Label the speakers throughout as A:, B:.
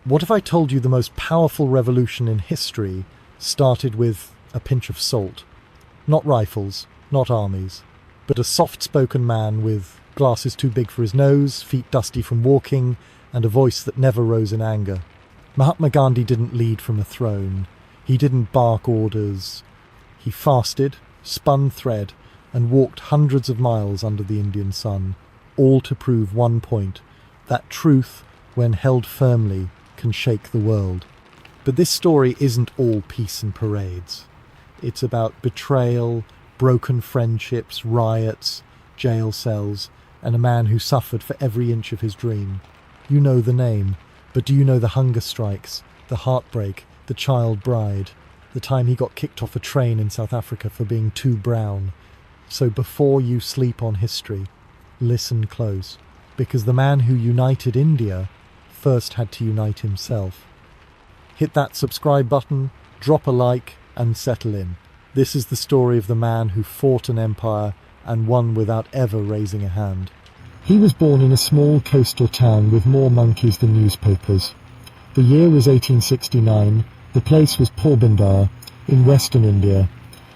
A: What if I told you the most powerful revolution in history started with a pinch of salt? Not rifles, not armies, but a soft-spoken man with glasses too big for his nose, feet dusty from walking, and a voice that never rose in anger. Mahatma Gandhi didn't lead from a throne. He didn't bark orders. He fasted, spun thread, and walked hundreds of miles under the Indian sun, all to prove one point, that truth, when held firmly, can shake the world. But this story isn't all peace and parades. It's about betrayal, broken friendships, riots, jail cells, and a man who suffered for every inch of his dream. You know the name, but do you know the hunger strikes, the heartbreak, the child bride, the time he got kicked off a train in South Africa for being too brown? So before you sleep on history, listen close, because the man who united India first had to unite himself. Hit that subscribe button, drop a like, and settle in. This is the story of the man who fought an empire and won without ever raising a hand. He was born in a small coastal town with more monkeys than newspapers. The year was 1869, the place was Porbandar in western India,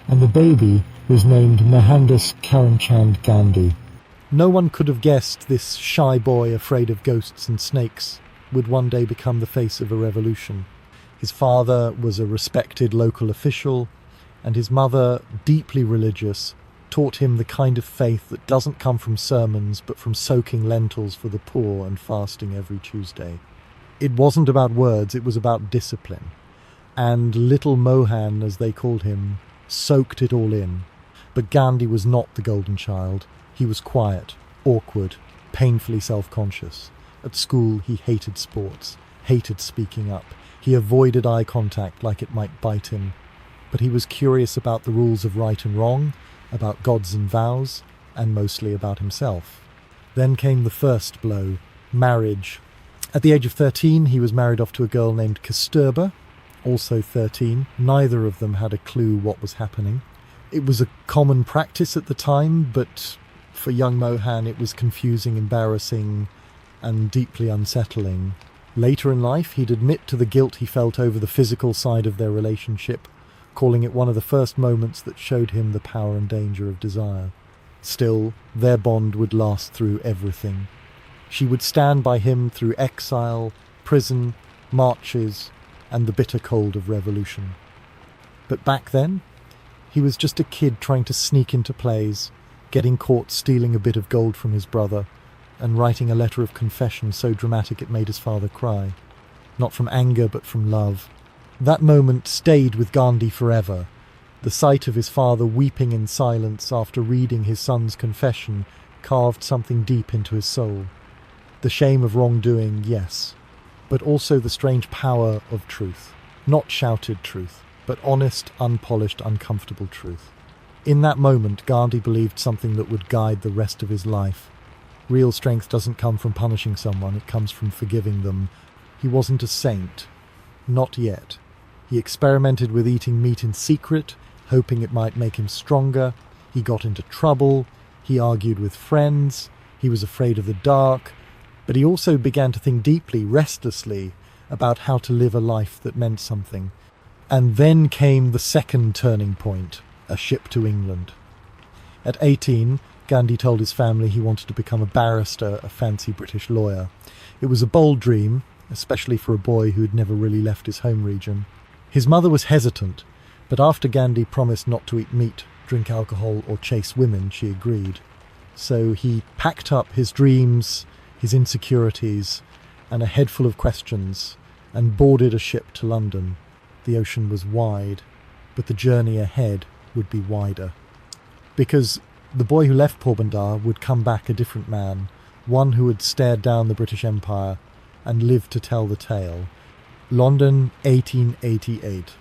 A: and the baby was named Mohandas Karamchand Gandhi. No one could have guessed this shy boy afraid of ghosts and snakes would one day become the face of a revolution. His father was a respected local official, and his mother, deeply religious, taught him the kind of faith that doesn't come from sermons but from soaking lentils for the poor and fasting every Tuesday. It wasn't about words, it was about discipline. And little Mohan, as they called him, soaked it all in. But Gandhi was not the golden child. He was quiet, awkward, painfully self-conscious. At school, he hated sports, hated speaking up. He avoided eye contact like it might bite him. But he was curious about the rules of right and wrong, about gods and vows, and mostly about himself. Then came the first blow, marriage. At the age of 13, he was married off to a girl named Kasturba, also 13. Neither of them had a clue what was happening. It was a common practice at the time, but for young Mohan it was confusing, embarrassing, and deeply unsettling. Later in life, he'd admit to the guilt he felt over the physical side of their relationship, calling it one of the first moments that showed him the power and danger of desire. Still, their bond would last through everything. She would stand by him through exile, prison, marches, and the bitter cold of revolution. But back then, he was just a kid trying to sneak into plays, getting caught stealing a bit of gold from his brother, and writing a letter of confession so dramatic it made his father cry. Not from anger, but from love. That moment stayed with Gandhi forever. The sight of his father weeping in silence after reading his son's confession carved something deep into his soul. The shame of wrongdoing, yes, but also the strange power of truth. Not shouted truth, but honest, unpolished, uncomfortable truth. In that moment, Gandhi believed something that would guide the rest of his life. Real strength doesn't come from punishing someone, it comes from forgiving them. He wasn't a saint. Not yet. He experimented with eating meat in secret, hoping it might make him stronger. He got into trouble. He argued with friends. He was afraid of the dark. But he also began to think deeply, restlessly, about how to live a life that meant something. And then came the second turning point, a ship to England. At 18, Gandhi told his family he wanted to become a barrister, a fancy British lawyer. It was a bold dream, especially for a boy who had never really left his home region. His mother was hesitant, but after Gandhi promised not to eat meat, drink alcohol, or chase women, she agreed. So he packed up his dreams, his insecurities, and a head full of questions, and boarded a ship to London. The ocean was wide, but the journey ahead would be wider. Because the boy who left Porbandar would come back a different man, one who had stared down the British Empire and lived to tell the tale. London, 1888.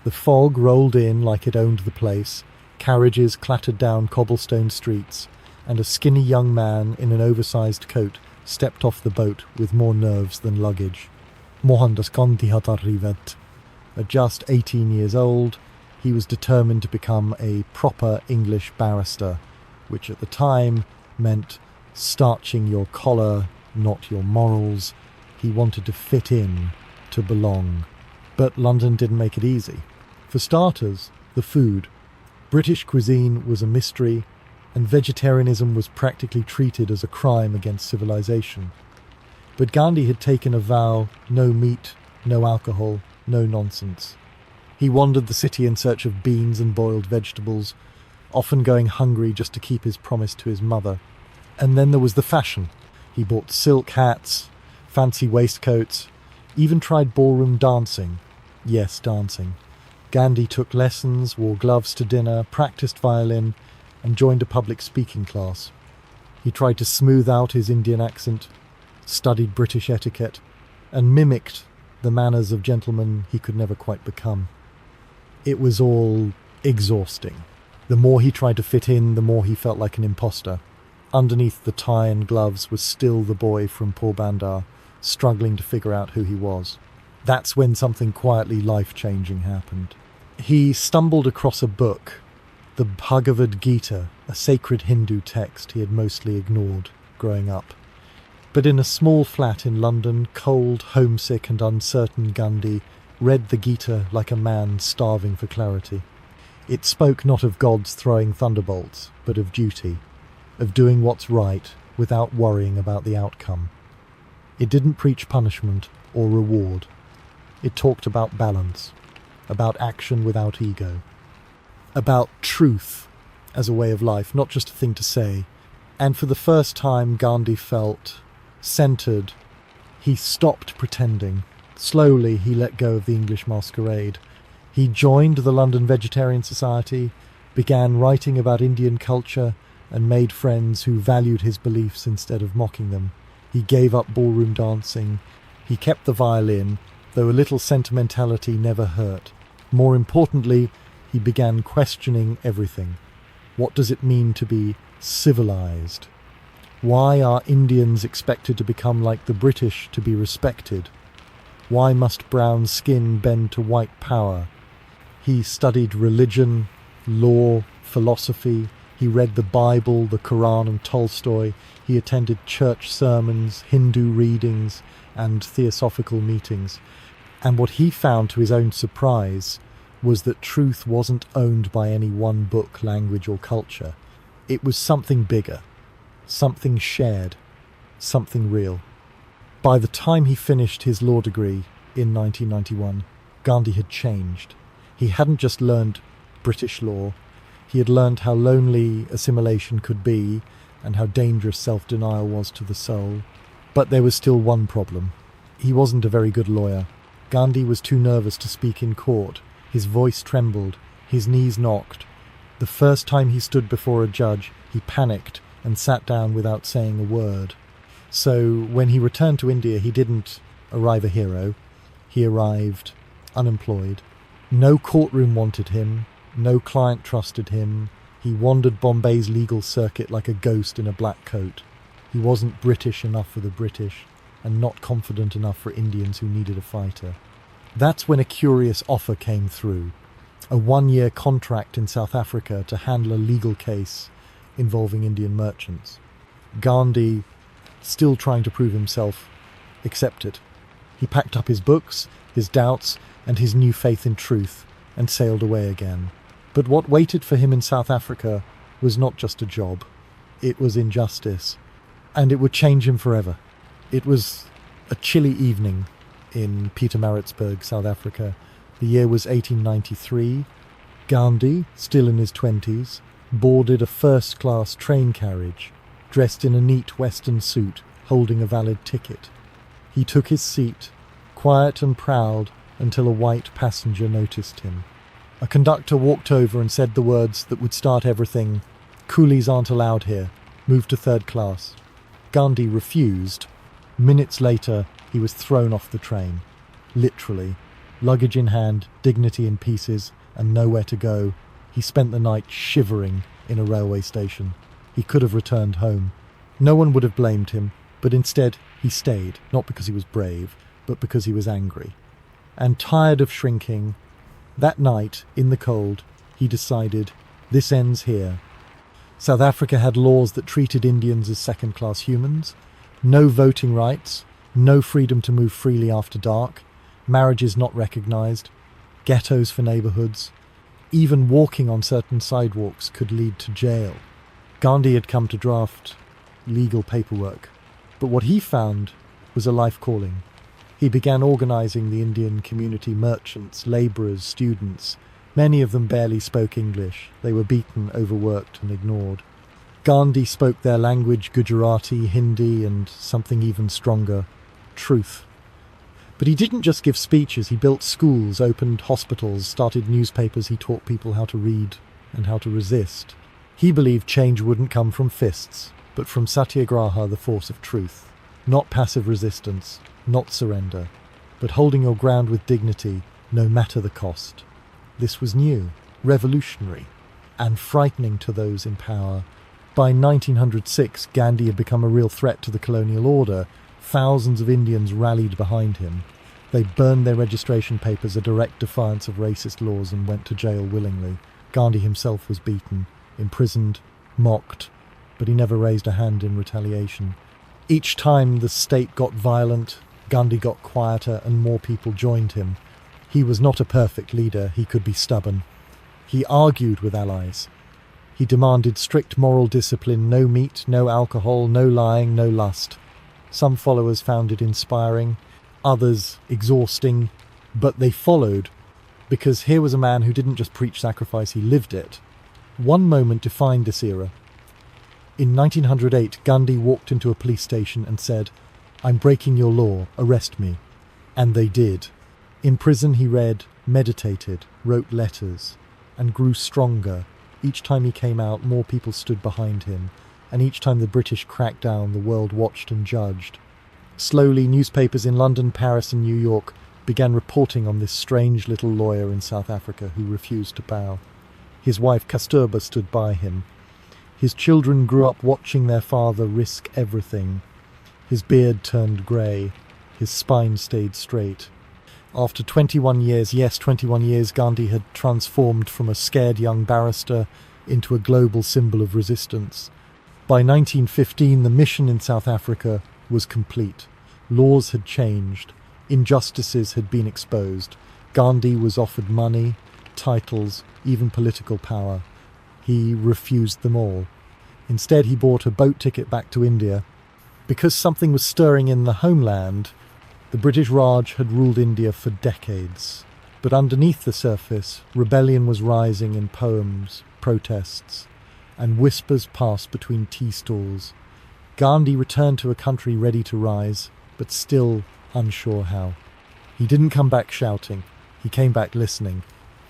A: The fog rolled in like it owned the place, carriages clattered down cobblestone streets, and a skinny young man in an oversized coat stepped off the boat with more nerves than luggage. Mohandas Gandhi had arrivat. At just 18 years old, he was determined to become a proper English barrister, which at the time meant starching your collar, not your morals. He wanted to fit in, to belong. But London didn't make it easy. For starters, the food. British cuisine was a mystery, and vegetarianism was practically treated as a crime against civilization. But Gandhi had taken a vow: no meat, no alcohol, no nonsense. He wandered the city in search of beans and boiled vegetables, often going hungry just to keep his promise to his mother. And then there was the fashion. He bought silk hats, fancy waistcoats, even tried ballroom dancing. Yes, dancing. Gandhi took lessons, wore gloves to dinner, practiced violin, and joined a public speaking class. He tried to smooth out his Indian accent, studied British etiquette, and mimicked the manners of gentlemen he could never quite become. It was all exhausting. The more he tried to fit in, the more he felt like an imposter. Underneath the tie and gloves was still the boy from Porbandar, struggling to figure out who he was. That's when something quietly life-changing happened. He stumbled across a book, the Bhagavad Gita, a sacred Hindu text he had mostly ignored growing up. But in a small flat in London, cold, homesick and uncertain, Gandhi read the Gita like a man starving for clarity. It spoke not of gods throwing thunderbolts, but of duty, of doing what's right without worrying about the outcome. It didn't preach punishment or reward. It talked about balance, about action without ego, about truth as a way of life, not just a thing to say. And for the first time, Gandhi felt centered. He stopped pretending. Slowly, he let go of the English masquerade. He joined the London Vegetarian Society, began writing about Indian culture, and made friends who valued his beliefs instead of mocking them. He gave up ballroom dancing. He kept the violin, though a little sentimentality never hurt. More importantly, he began questioning everything. What does it mean to be civilized? Why are Indians expected to become like the British to be respected? Why must brown skin bend to white power? He studied religion, law, philosophy. He read the Bible, the Quran and Tolstoy. He attended church sermons, Hindu readings and theosophical meetings. And what he found, to his own surprise, was that truth wasn't owned by any one book, language or culture. It was something bigger, something shared, something real. By the time he finished his law degree in 1991, Gandhi had changed. He hadn't just learned British law, he had learned how lonely assimilation could be and how dangerous self-denial was to the soul. But there was still one problem. He wasn't a very good lawyer. Gandhi was too nervous to speak in court. His voice trembled, his knees knocked. The first time he stood before a judge, he panicked and sat down without saying a word. So when he returned to India, he didn't arrive a hero. He arrived unemployed. No courtroom wanted him. No client trusted him. He wandered Bombay's legal circuit like a ghost in a black coat. He wasn't British enough for the British, and not confident enough for Indians who needed a fighter. That's when a curious offer came through. A 1-year contract in South Africa to handle a legal case involving Indian merchants. Gandhi, still trying to prove himself, accepted. He packed up his books, his doubts, and his new faith in truth, and sailed away again. But what waited for him in South Africa was not just a job. It was injustice, and it would change him forever. It was a chilly evening in Pietermaritzburg, South Africa. The year was 1893. Gandhi, still in his 20s, boarded a first-class train carriage, dressed in a neat Western suit, holding a valid ticket. He took his seat, quiet and proud, until a white passenger noticed him. A conductor walked over and said the words that would start everything: "Coolies aren't allowed here. Move to third class." Gandhi refused. Minutes later, he was thrown off the train. Literally. Luggage in hand, dignity in pieces, and nowhere to go. He spent the night shivering in a railway station. He could have returned home. No one would have blamed him, but instead he stayed, not because he was brave, but because he was angry. And tired of shrinking, that night, in the cold, he decided, this ends here. South Africa had laws that treated Indians as second-class humans, no voting rights, no freedom to move freely after dark, marriages not recognized, ghettos for neighborhoods. Even walking on certain sidewalks could lead to jail. Gandhi had come to draft legal paperwork, but what he found was a life calling. He began organizing the Indian community, merchants, laborers, students. Many of them barely spoke English. They were beaten, overworked, and ignored. Gandhi spoke their language, Gujarati, Hindi, and something even stronger, truth. But he didn't just give speeches. He built schools, opened hospitals, started newspapers. He taught people how to read and how to resist. He believed change wouldn't come from fists, but from satyagraha, the force of truth. Not passive resistance, not surrender, but holding your ground with dignity, no matter the cost. This was new, revolutionary, and frightening to those in power. By 1906, Gandhi had become a real threat to the colonial order. Thousands of Indians rallied behind him. They burned their registration papers, a direct defiance of racist laws, and went to jail willingly. Gandhi himself was beaten, imprisoned, mocked, but he never raised a hand in retaliation. Each time the state got violent, Gandhi got quieter and more people joined him. He was not a perfect leader. He could be stubborn. He argued with allies. He demanded strict moral discipline, no meat, no alcohol, no lying, no lust. Some followers found it inspiring, others exhausting, but they followed because here was a man who didn't just preach sacrifice, he lived it. One moment defined this era. In 1908, Gandhi walked into a police station and said, "I'm breaking your law, arrest me." And they did. In prison he read, meditated, wrote letters, and grew stronger. Each time he came out, more people stood behind him, and each time the British cracked down, the world watched and judged. Slowly, newspapers in London, Paris, and New York began reporting on this strange little lawyer in South Africa who refused to bow. His wife Kasturba stood by him. His children grew up watching their father risk everything. His beard turned grey. His spine stayed straight. After 21 years, yes, 21 years, Gandhi had transformed from a scared young barrister into a global symbol of resistance. By 1915, the mission in South Africa was complete. Laws had changed. Injustices had been exposed. Gandhi was offered money, titles, even political power. He refused them all. Instead, he bought a boat ticket back to India. Because something was stirring in the homeland, the British Raj had ruled India for decades. But underneath the surface, rebellion was rising in poems, protests, and whispers passed between tea stalls. Gandhi returned to a country ready to rise, but still unsure how. He didn't come back shouting. He came back listening.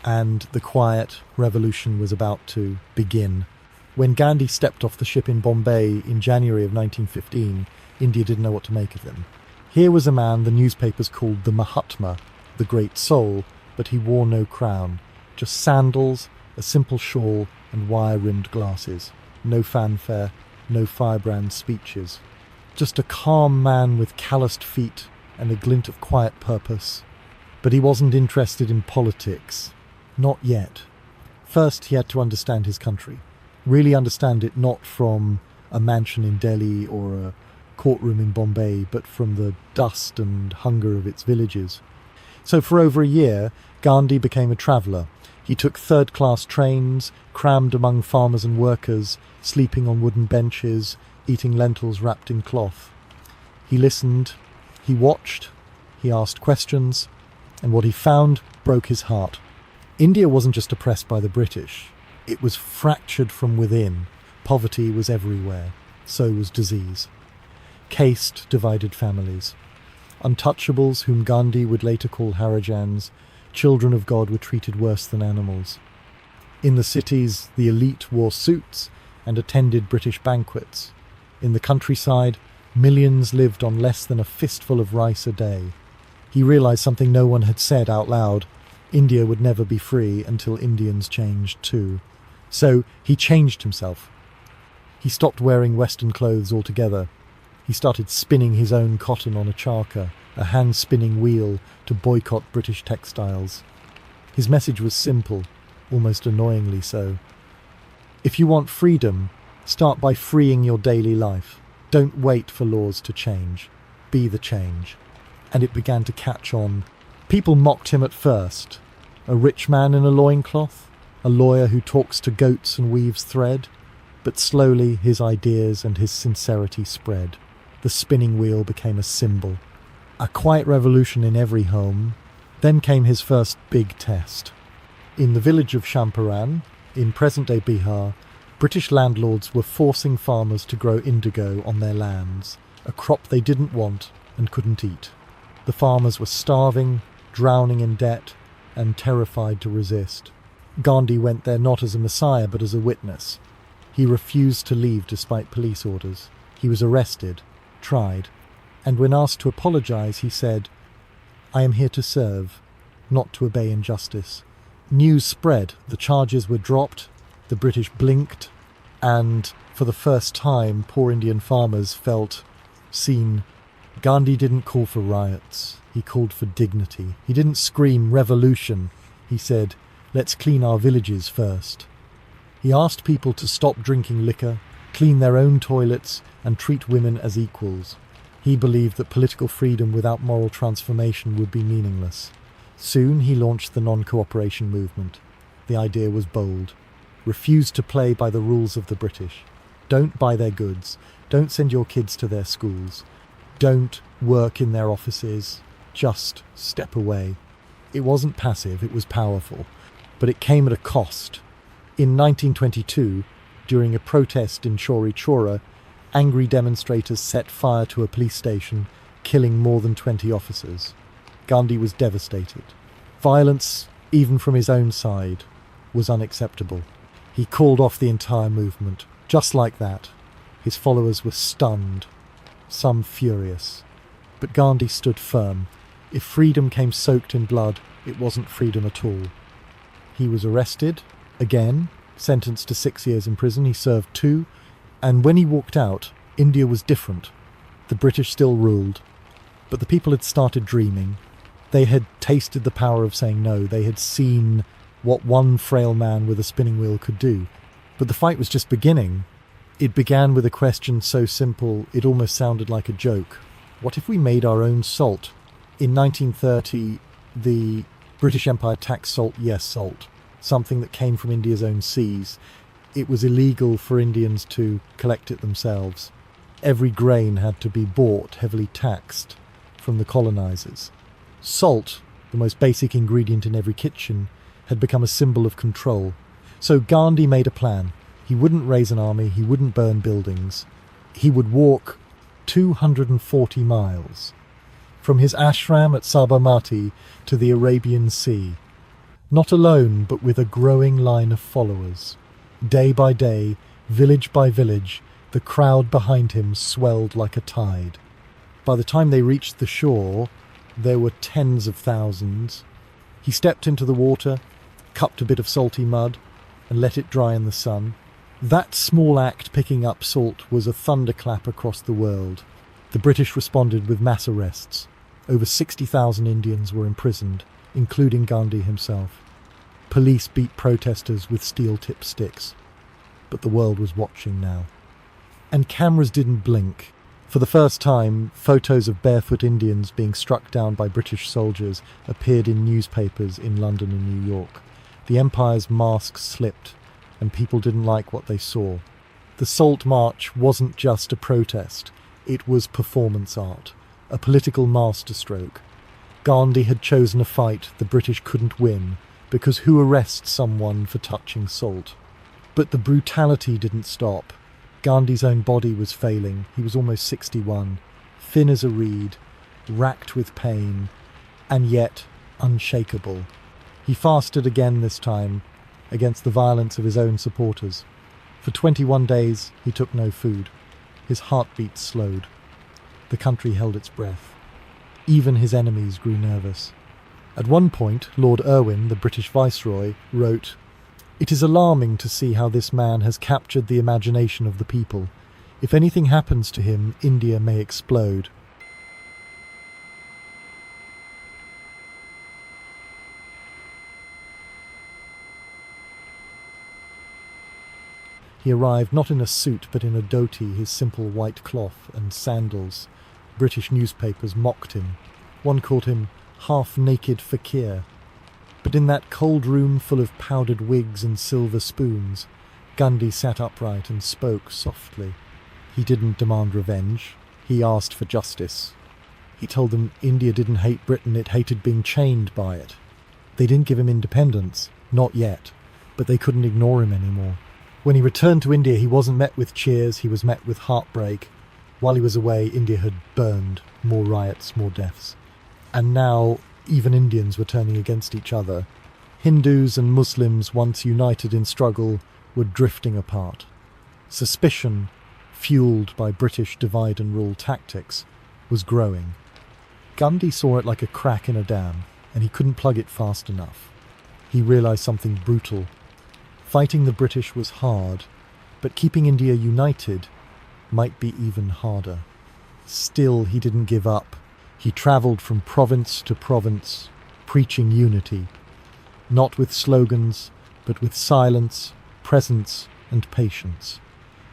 A: And the quiet revolution was about to begin. When Gandhi stepped off the ship in Bombay in January of 1915, India didn't know what to make of him. Here was a man the newspapers called the Mahatma, the great soul, but he wore no crown, just sandals, a simple shawl, and wire-rimmed glasses. No fanfare, no firebrand speeches. Just a calm man with calloused feet and a glint of quiet purpose. But he wasn't interested in politics. Not yet. First, he had to understand his country. Really understand it not from a mansion in Delhi or a courtroom in Bombay, but from the dust and hunger of its villages. So for over a year, Gandhi became a traveller. He took third-class trains, crammed among farmers and workers, sleeping on wooden benches, eating lentils wrapped in cloth. He listened, he watched, he asked questions, and what he found broke his heart. India wasn't just oppressed by the British, it was fractured from within. Poverty was everywhere, so was disease. Caste divided families. Untouchables, whom Gandhi would later call Harijans, children of God, were treated worse than animals. In the cities, the elite wore suits and attended British banquets. In the countryside, millions lived on less than a fistful of rice a day. He realized something no one had said out loud. India would never be free until Indians changed too. So he changed himself. He stopped wearing Western clothes altogether. He started spinning his own cotton on a charkha, a hand-spinning wheel, to boycott British textiles. His message was simple, almost annoyingly so. If you want freedom, start by freeing your daily life. Don't wait for laws to change. Be the change. And it began to catch on. People mocked him at first. A rich man in a loincloth, a lawyer who talks to goats and weaves thread. But slowly his ideas and his sincerity spread. The spinning wheel became a symbol. A quiet revolution in every home. Then came his first big test. In the village of Champaran, in present-day Bihar, British landlords were forcing farmers to grow indigo on their lands, a crop they didn't want and couldn't eat. The farmers were starving, drowning in debt, and terrified to resist. Gandhi went there not as a messiah but as a witness. He refused to leave despite police orders. He was arrested, tried, and when asked to apologize, he said, "I am here to serve, not to obey injustice." News spread, the charges were dropped, the British blinked, and for the first time, poor Indian farmers felt seen. Gandhi didn't call for riots, he called for dignity. He didn't scream revolution, he said, "Let's clean our villages first." He asked people to stop drinking liquor, clean their own toilets, and treat women as equals. He believed that political freedom without moral transformation would be meaningless. Soon he launched the non-cooperation movement. The idea was bold. Refuse to play by the rules of the British. Don't buy their goods. Don't send your kids to their schools. Don't work in their offices. Just step away. It wasn't passive, it was powerful. But it came at a cost. In 1922, during a protest in Chauri Chaura, angry demonstrators set fire to a police station, killing more than 20 officers. Gandhi was devastated. Violence, even from his own side, was unacceptable. He called off the entire movement. Just like that, his followers were stunned, some furious. But Gandhi stood firm. If freedom came soaked in blood, it wasn't freedom at all. He was arrested, again, sentenced to 6 years in prison. He served 2, and when he walked out, India was different. The British still ruled, but the people had started dreaming. They had tasted the power of saying no. They had seen what one frail man with a spinning wheel could do. But the fight was just beginning. It began with a question so simple it almost sounded like a joke. What if we made our own salt? In 1930, the British Empire taxed salt, yes, salt, something that came from India's own seas. It was illegal for Indians to collect it themselves. Every grain had to be bought, heavily taxed, from the colonizers. Salt, the most basic ingredient in every kitchen, had become a symbol of control. So Gandhi made a plan. He wouldn't raise an army, he wouldn't burn buildings. He would walk 240 miles, from his ashram at Sabarmati to the Arabian Sea. Not alone, but with a growing line of followers. Day by day, village by village, the crowd behind him swelled like a tide. By the time they reached the shore, there were tens of thousands. He stepped into the water, cupped a bit of salty mud, and let it dry in the sun. That small act picking up salt was a thunderclap across the world. The British responded with mass arrests. Over 60,000 Indians were imprisoned, including Gandhi himself. Police beat protesters with steel-tipped sticks. But the world was watching now. And cameras didn't blink. For the first time, photos of barefoot Indians being struck down by British soldiers appeared in newspapers in London and New York. The Empire's mask slipped, and people didn't like what they saw. The Salt March wasn't just a protest, it was performance art, a political masterstroke. Gandhi had chosen a fight the British couldn't win, because who arrests someone for touching salt? But the brutality didn't stop. Gandhi's own body was failing. He was almost 61, thin as a reed, racked with pain, and yet unshakable. He fasted again this time, against the violence of his own supporters. For 21 days, he took no food. His heartbeat slowed. The country held its breath. Even his enemies grew nervous. At one point, Lord Irwin, the British Viceroy, wrote, "It is alarming to see how this man has captured the imagination of the people. If anything happens to him, India may explode." He arrived not in a suit but in a dhoti, his simple white cloth and sandals. British newspapers mocked him. One called him half-naked fakir. But in that cold room full of powdered wigs and silver spoons, Gandhi sat upright and spoke softly. He didn't demand revenge. He asked for justice. He told them India didn't hate Britain, it hated being chained by it. They didn't give him independence, not yet, but they couldn't ignore him anymore. When he returned to India, he wasn't met with cheers, he was met with heartbreak. While he was away, India had burned, more riots, more deaths. And now, even Indians were turning against each other. Hindus and Muslims, once united in struggle, were drifting apart. Suspicion, fueled by British divide and rule tactics, was growing. Gandhi saw it like a crack in a dam, and he couldn't plug it fast enough. He realised something brutal. Fighting the British was hard, but keeping India united might be even harder. Still, he didn't give up. He travelled from province to province, preaching unity, not with slogans, but with silence, presence, and patience.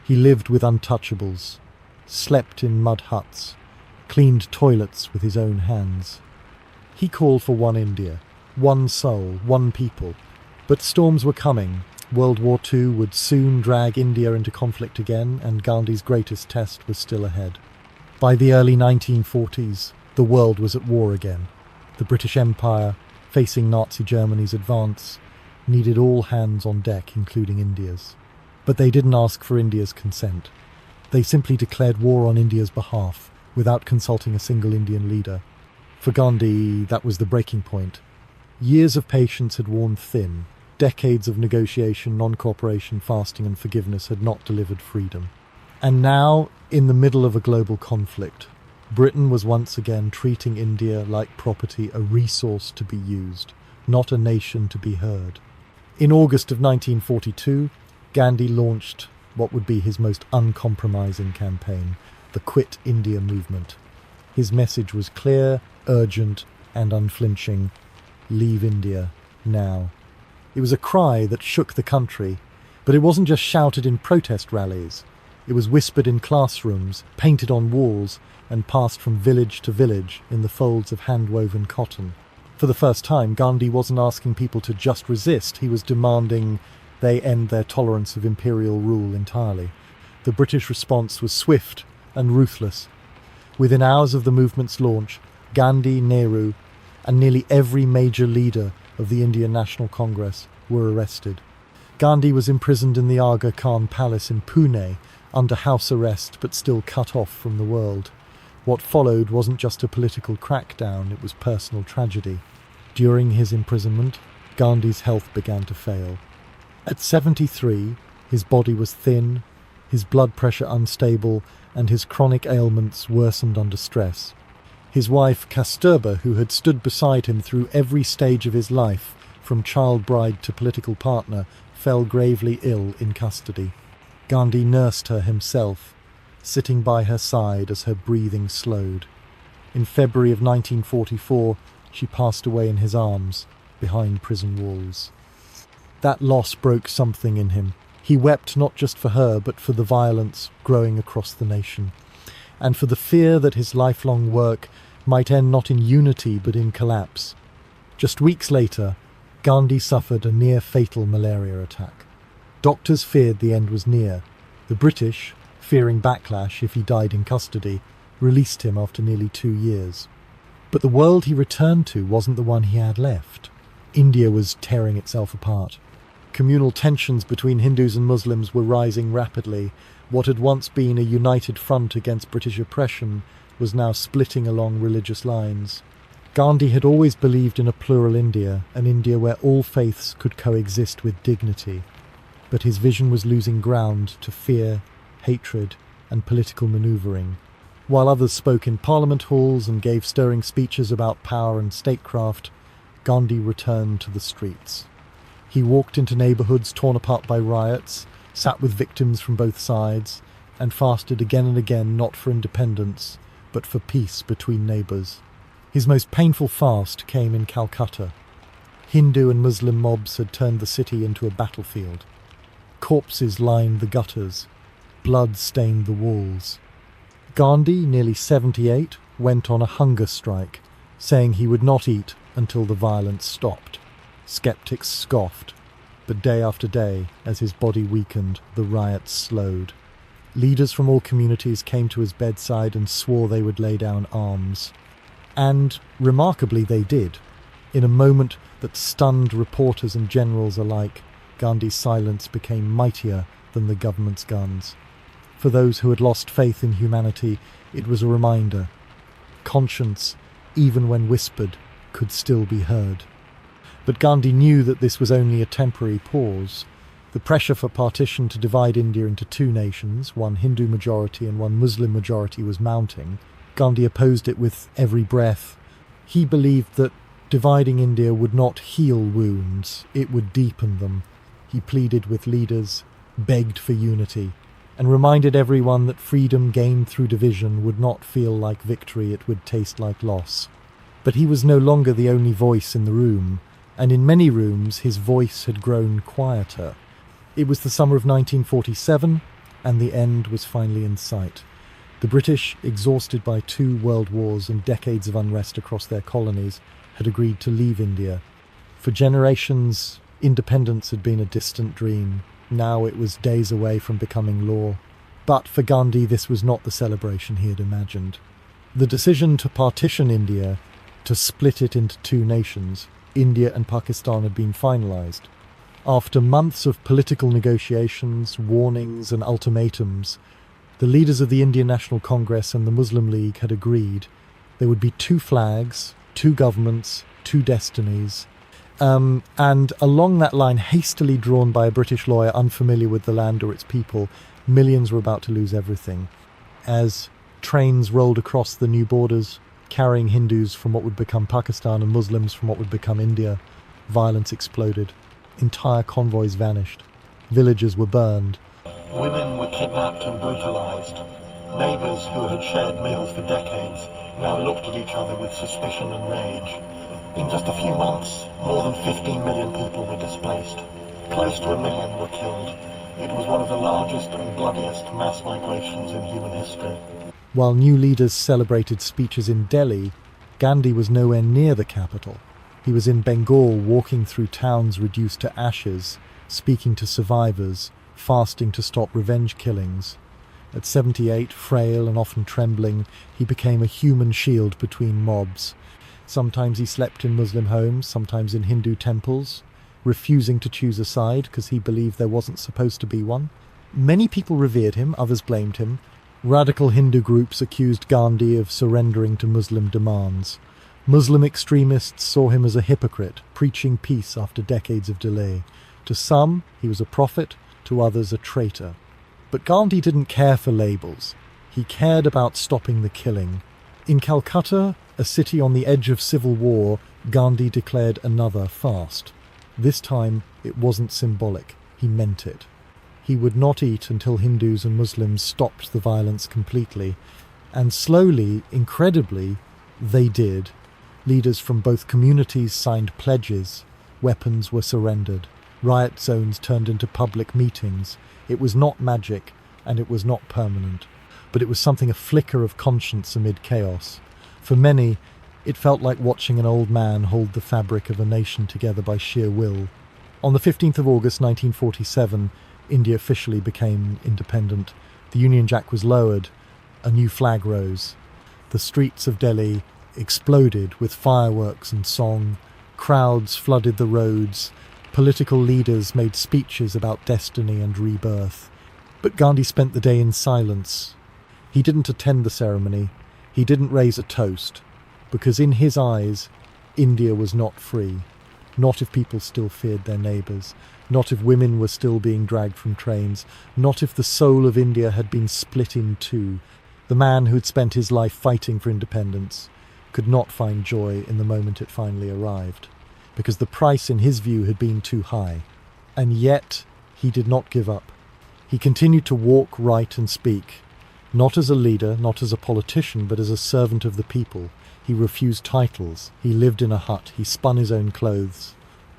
A: He lived with untouchables, slept in mud huts, cleaned toilets with his own hands. He called for one India, one soul, one people. But storms were coming. World War II would soon drag India into conflict again, and Gandhi's greatest test was still ahead. By the early 1940s, the world was at war again. The British Empire, facing Nazi Germany's advance, needed all hands on deck, including India's. But they didn't ask for India's consent. They simply declared war on India's behalf, without consulting a single Indian leader. For Gandhi, that was the breaking point. Years of patience had worn thin. Decades of negotiation, non-cooperation, fasting and forgiveness had not delivered freedom. And now, in the middle of a global conflict, Britain was once again treating India like property, a resource to be used, not a nation to be heard. In August of 1942, Gandhi launched what would be his most uncompromising campaign, the Quit India movement. His message was clear, urgent, and unflinching. Leave India now. It was a cry that shook the country, but it wasn't just shouted in protest rallies. It was whispered in classrooms, painted on walls, and passed from village to village in the folds of hand-woven cotton. For the first time, Gandhi wasn't asking people to just resist, he was demanding they end their tolerance of imperial rule entirely. The British response was swift and ruthless. Within hours of the movement's launch, Gandhi, Nehru, and nearly every major leader of the Indian National Congress were arrested. Gandhi was imprisoned in the Aga Khan Palace in Pune, under house arrest but still cut off from the world. What followed wasn't just a political crackdown, it was personal tragedy. During his imprisonment, Gandhi's health began to fail. At 73, his body was thin, his blood pressure unstable, and his chronic ailments worsened under stress. His wife, Kasturba, who had stood beside him through every stage of his life, from child bride to political partner, fell gravely ill in custody. Gandhi nursed her himself, sitting by her side as her breathing slowed. In February of 1944, she passed away in his arms, behind prison walls. That loss broke something in him. He wept not just for her, but for the violence growing across the nation, and for the fear that his lifelong work might end not in unity but in collapse. Just weeks later, Gandhi suffered a near-fatal malaria attack. Doctors feared the end was near. The British, fearing backlash if he died in custody, released him after nearly 2 years. But the world he returned to wasn't the one he had left. India was tearing itself apart. Communal tensions between Hindus and Muslims were rising rapidly. What had once been a united front against British oppression was now splitting along religious lines. Gandhi had always believed in a plural India, an India where all faiths could coexist with dignity. But his vision was losing ground to fear, hatred, and political manoeuvring. While others spoke in parliament halls and gave stirring speeches about power and statecraft, Gandhi returned to the streets. He walked into neighbourhoods torn apart by riots, sat with victims from both sides, and fasted again and again not for independence, but for peace between neighbours. His most painful fast came in Calcutta. Hindu and Muslim mobs had turned the city into a battlefield. Corpses lined the gutters. Blood stained the walls. Gandhi, nearly 78, went on a hunger strike, saying he would not eat until the violence stopped. Skeptics scoffed, but day after day, as his body weakened, the riots slowed. Leaders from all communities came to his bedside and swore they would lay down arms. And, remarkably, they did. In a moment that stunned reporters and generals alike, Gandhi's silence became mightier than the government's guns. For those who had lost faith in humanity, it was a reminder. Conscience, even when whispered, could still be heard. But Gandhi knew that this was only a temporary pause. The pressure for partition to divide India into two nations, one Hindu majority and one Muslim majority, was mounting. Gandhi opposed it with every breath. He believed that dividing India would not heal wounds, it would deepen them. He pleaded with leaders, begged for unity, and reminded everyone that freedom gained through division would not feel like victory, it would taste like loss. But he was no longer the only voice in the room, and in many rooms his voice had grown quieter. It was the summer of 1947, and the end was finally in sight. The British, exhausted by 2 world wars and decades of unrest across their colonies, had agreed to leave India. For generations, independence had been a distant dream. Now it was days away from becoming law. But for Gandhi, this was not the celebration he had imagined. The decision to partition India, to split it into 2 nations, India and Pakistan, had been finalised. After months of political negotiations, warnings and ultimatums, the leaders of the Indian National Congress and the Muslim League had agreed there would be 2 flags, 2 governments, 2 destinies. And along that line, hastily drawn by a British lawyer unfamiliar with the land or its people, millions were about to lose everything. As trains rolled across the new borders, carrying Hindus from what would become Pakistan and Muslims from what would become India, violence exploded. Entire convoys vanished. Villages were burned.
B: Women were kidnapped and brutalized. Neighbors who had shared meals for decades now looked at each other with suspicion and rage. In just a few months, more than 15 million people were displaced. Close to 1 million were killed. It was one of the largest and bloodiest mass migrations in human history.
A: While new leaders celebrated speeches in Delhi, Gandhi was nowhere near the capital. He was in Bengal, walking through towns reduced to ashes, speaking to survivors, fasting to stop revenge killings. At 78, frail and often trembling, he became a human shield between mobs. Sometimes he slept in Muslim homes, sometimes in Hindu temples, refusing to choose a side because he believed there wasn't supposed to be one. Many people revered him, others blamed him. Radical Hindu groups accused Gandhi of surrendering to Muslim demands. Muslim extremists saw him as a hypocrite, preaching peace after decades of delay. To some, he was a prophet, to others a traitor. But Gandhi didn't care for labels. He cared about stopping the killing. In Calcutta, a city on the edge of civil war, Gandhi declared another fast. This time, it wasn't symbolic. He meant it. He would not eat until Hindus and Muslims stopped the violence completely. And slowly, incredibly, they did. Leaders from both communities signed pledges. Weapons were surrendered. Riot zones turned into public meetings. It was not magic, and it was not permanent. But it was something, a flicker of conscience amid chaos. For many, it felt like watching an old man hold the fabric of a nation together by sheer will. On the 15th of August 1947, India officially became independent. The Union Jack was lowered. A new flag rose. The streets of Delhi exploded with fireworks and song. Crowds flooded the roads. Political leaders made speeches about destiny and rebirth. But Gandhi spent the day in silence. He didn't attend the ceremony. He didn't raise a toast. Because in his eyes, India was not free. Not if people still feared their neighbours. Not if women were still being dragged from trains. Not if the soul of India had been split in 2. The man who had spent his life fighting for independence could not find joy in the moment it finally arrived, because the price in his view had been too high. And yet he did not give up. He continued to walk, write and speak, not as a leader, not as a politician, but as a servant of the people. He refused titles. He lived in a hut. He spun his own clothes.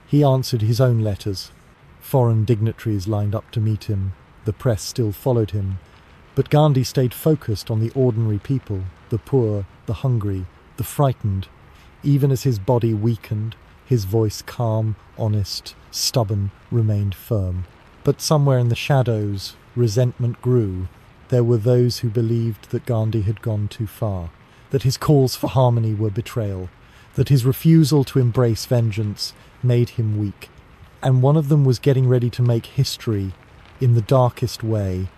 A: He answered his own letters. Foreign dignitaries lined up to meet him. The press still followed him. But Gandhi stayed focused on the ordinary people, the poor, the hungry, the frightened. Even as his body weakened, his voice, calm, honest, stubborn, remained firm. But somewhere in the shadows, resentment grew. There were those who believed that Gandhi had gone too far, that his calls for harmony were betrayal, that his refusal to embrace vengeance made him weak. And one of them was getting ready to make history in the darkest way.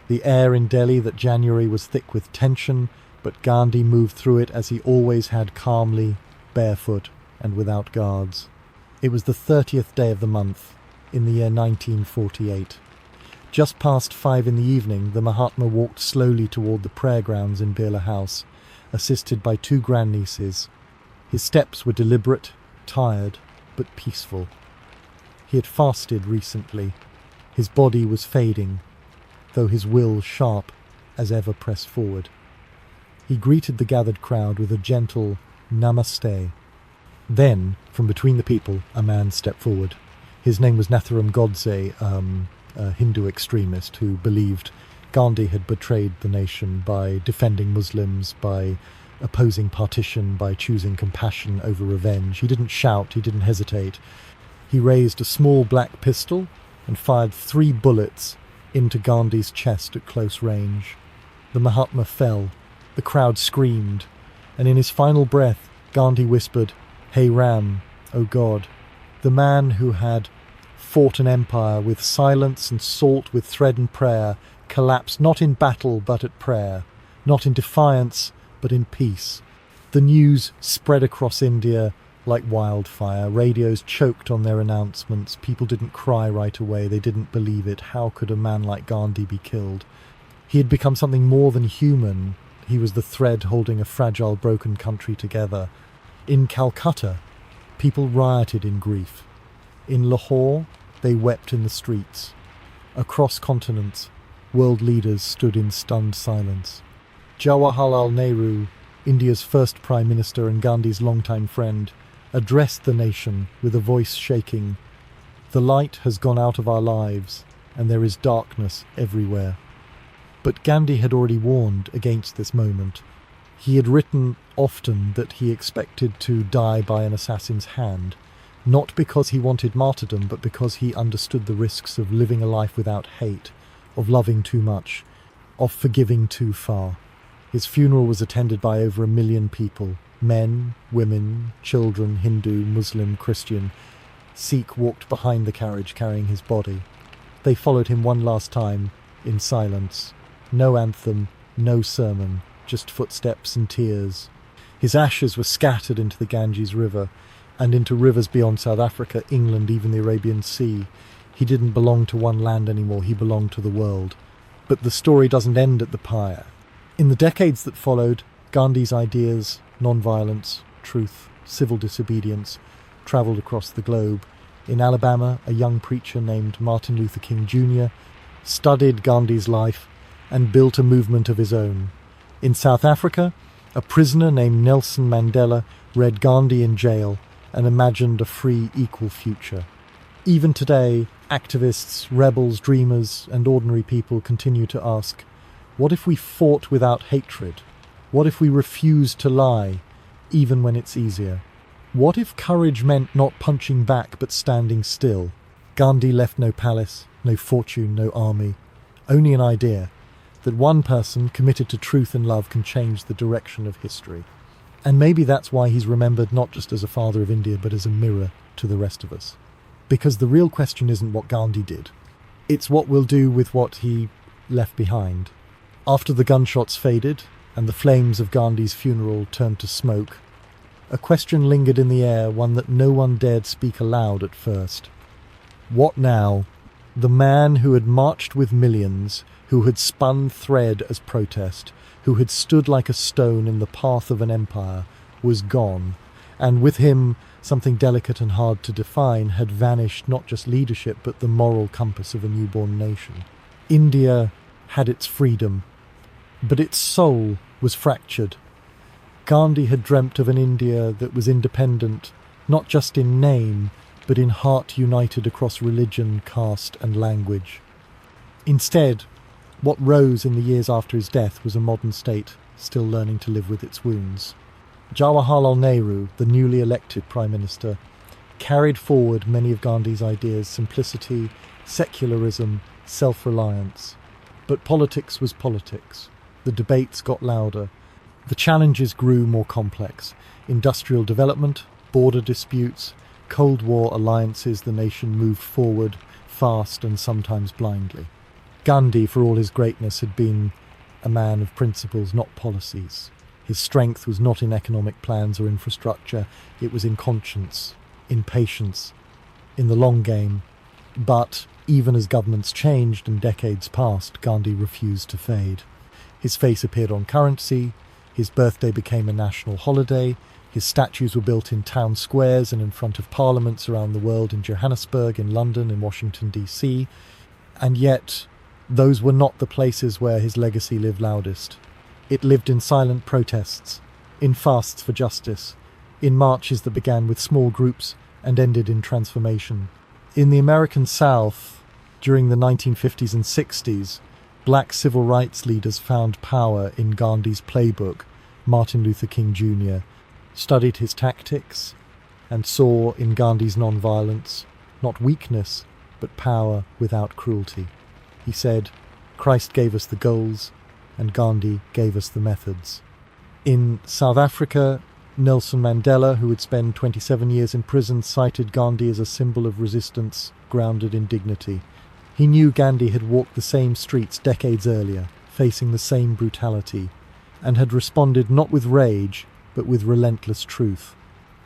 A: The air in Delhi that January was thick with tension, but Gandhi moved through it as he always had, calmly, barefoot and without guards. It was the 30th day of the month, in the year 1948. Just past 5 in the evening, the Mahatma walked slowly toward the prayer grounds in Birla House, assisted by 2 grandnieces. His steps were deliberate, tired, but peaceful. He had fasted recently. His body was fading, though his will sharp as ever pressed forward. He greeted the gathered crowd with a gentle namaste. Then, from between the people, a man stepped forward. His name was Nathuram Godse, a Hindu extremist who believed Gandhi had betrayed the nation by defending Muslims, by opposing partition, by choosing compassion over revenge. He didn't shout, he didn't hesitate. He raised a small black pistol and fired 3 bullets into Gandhi's chest at close range. The Mahatma fell. The crowd screamed, and in his final breath, Gandhi whispered, "Hey Ram, O God." The man who had fought an empire with silence and salt, with thread and prayer, collapsed not in battle but at prayer, not in defiance but in peace. The news spread across India like wildfire. Radios choked on their announcements. People didn't cry right away. They didn't believe it. How could a man like Gandhi be killed? He had become something more than human. He was the thread holding a fragile, broken country together. In Calcutta, people rioted in grief. In Lahore, they wept in the streets. Across continents, world leaders stood in stunned silence. Jawaharlal Nehru, India's first Prime Minister and Gandhi's longtime friend, addressed the nation with a voice shaking. "The light has gone out of our lives, and there is darkness everywhere." But Gandhi had already warned against this moment. He had written often that he expected to die by an assassin's hand, not because he wanted martyrdom, but because he understood the risks of living a life without hate, of loving too much, of forgiving too far. His funeral was attended by over 1 million people, men, women, children, Hindu, Muslim, Christian. Sikh walked behind the carriage carrying his body. They followed him one last time, in silence. No anthem, no sermon, just footsteps and tears. His ashes were scattered into the Ganges River, and into rivers beyond South Africa, England, even the Arabian Sea. He didn't belong to one land anymore, he belonged to the world. But the story doesn't end at the pyre. In the decades that followed, Gandhi's ideas, non-violence, truth, civil disobedience, travelled across the globe. In Alabama, a young preacher named Martin Luther King Jr. studied Gandhi's life and built a movement of his own. In South Africa, a prisoner named Nelson Mandela read Gandhi in jail and imagined a free, equal future. Even today, activists, rebels, dreamers, and ordinary people continue to ask, what if we fought without hatred? What if we refused to lie, even when it's easier? What if courage meant not punching back but standing still? Gandhi left no palace, no fortune, no army, only an idea that one person committed to truth and love can change the direction of history. And maybe that's why he's remembered not just as a father of India, but as a mirror to the rest of us. Because the real question isn't what Gandhi did. It's what we'll do with what he left behind. After the gunshots faded and the flames of Gandhi's funeral turned to smoke, a question lingered in the air, one that no one dared speak aloud at first. What now? The man who had marched with millions, who had spun thread as protest, who had stood like a stone in the path of an empire, was gone, and with him something delicate and hard to define had vanished, not just leadership but the moral compass of a newborn nation. India had its freedom, but its soul was fractured. Gandhi had dreamt of an India that was independent, not just in name, but in heart united across religion, caste and language. Instead, what rose in the years after his death was a modern state still learning to live with its wounds. Jawaharlal Nehru, the newly elected Prime Minister, carried forward many of Gandhi's ideas: simplicity, secularism, self-reliance. But politics was politics. The debates got louder. The challenges grew more complex. Industrial development, border disputes, Cold War alliances. The nation moved forward, fast and sometimes blindly. Gandhi, for all his greatness, had been a man of principles, not policies. His strength was not in economic plans or infrastructure, it was in conscience, in patience, in the long game. But even as governments changed and decades passed, Gandhi refused to fade. His face appeared on currency, his birthday became a national holiday, his statues were built in town squares and in front of parliaments around the world, in Johannesburg, in London, in Washington, D.C. And yet, those were not the places where his legacy lived loudest. It lived in silent protests, in fasts for justice, in marches that began with small groups and ended in transformation. In the American South, during the 1950s and 60s, black civil rights leaders found power in Gandhi's playbook. Martin Luther King Jr. studied his tactics and saw in Gandhi's non-violence not weakness, but power without cruelty. He said, "Christ gave us the goals, and Gandhi gave us the methods." In South Africa, Nelson Mandela, who would spend 27 years in prison, cited Gandhi as a symbol of resistance grounded in dignity. He knew Gandhi had walked the same streets decades earlier, facing the same brutality, and had responded not with rage, but with relentless truth.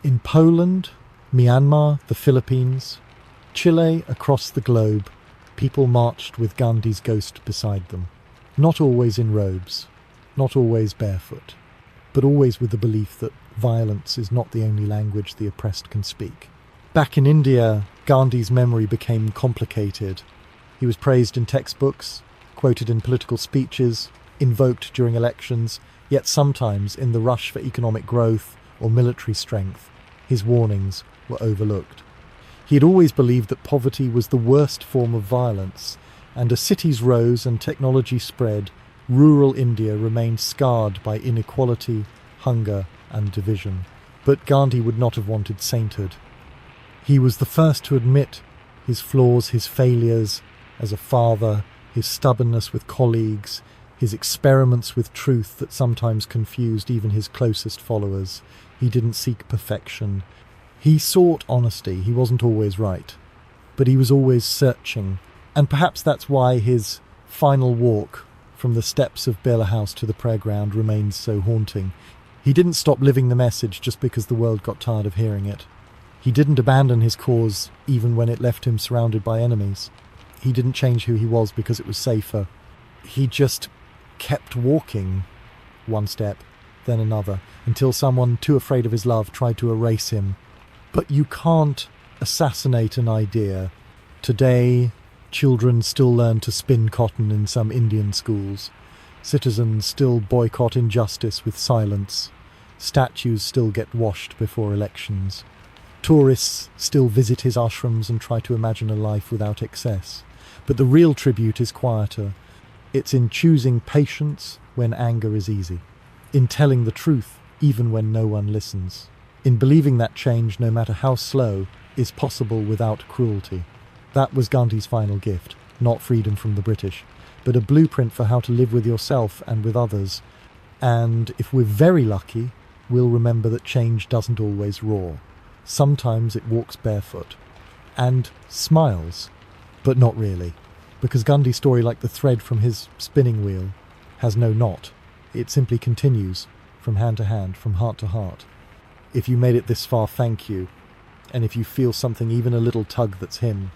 A: In Poland, Myanmar, the Philippines, Chile, across the globe, people marched with Gandhi's ghost beside them. Not always in robes, not always barefoot, but always with the belief that violence is not the only language the oppressed can speak. Back in India, Gandhi's memory became complicated. He was praised in textbooks, quoted in political speeches, invoked during elections, yet sometimes in the rush for economic growth or military strength, his warnings were overlooked. He had always believed that poverty was the worst form of violence, and as cities rose and technology spread, rural India remained scarred by inequality, hunger, and division. But Gandhi would not have wanted sainthood. He was the first to admit his flaws, his failures as a father, his stubbornness with colleagues, his experiments with truth that sometimes confused even his closest followers. He didn't seek perfection. He sought honesty. He wasn't always right, but he was always searching. And perhaps that's why his final walk from the steps of Birla House to the prayer ground remains so haunting. He didn't stop living the message just because the world got tired of hearing it. He didn't abandon his cause even when it left him surrounded by enemies. He didn't change who he was because it was safer. He just kept walking, one step, then another, until someone too afraid of his love tried to erase him. But you can't assassinate an idea. Today, children still learn to spin cotton in some Indian schools. Citizens still boycott injustice with silence. Statues still get washed before elections. Tourists still visit his ashrams and try to imagine a life without excess. But the real tribute is quieter. It's in choosing patience when anger is easy. In telling the truth even when no one listens. In believing that change, no matter how slow, is possible without cruelty. That was Gandhi's final gift, not freedom from the British, but a blueprint for how to live with yourself and with others. And if we're very lucky, we'll remember that change doesn't always roar. Sometimes it walks barefoot and smiles, but not really, because Gandhi's story, like the thread from his spinning wheel, has no knot. It simply continues from hand to hand, from heart to heart. If you made it this far, thank you. And if you feel something, even a little tug that's him,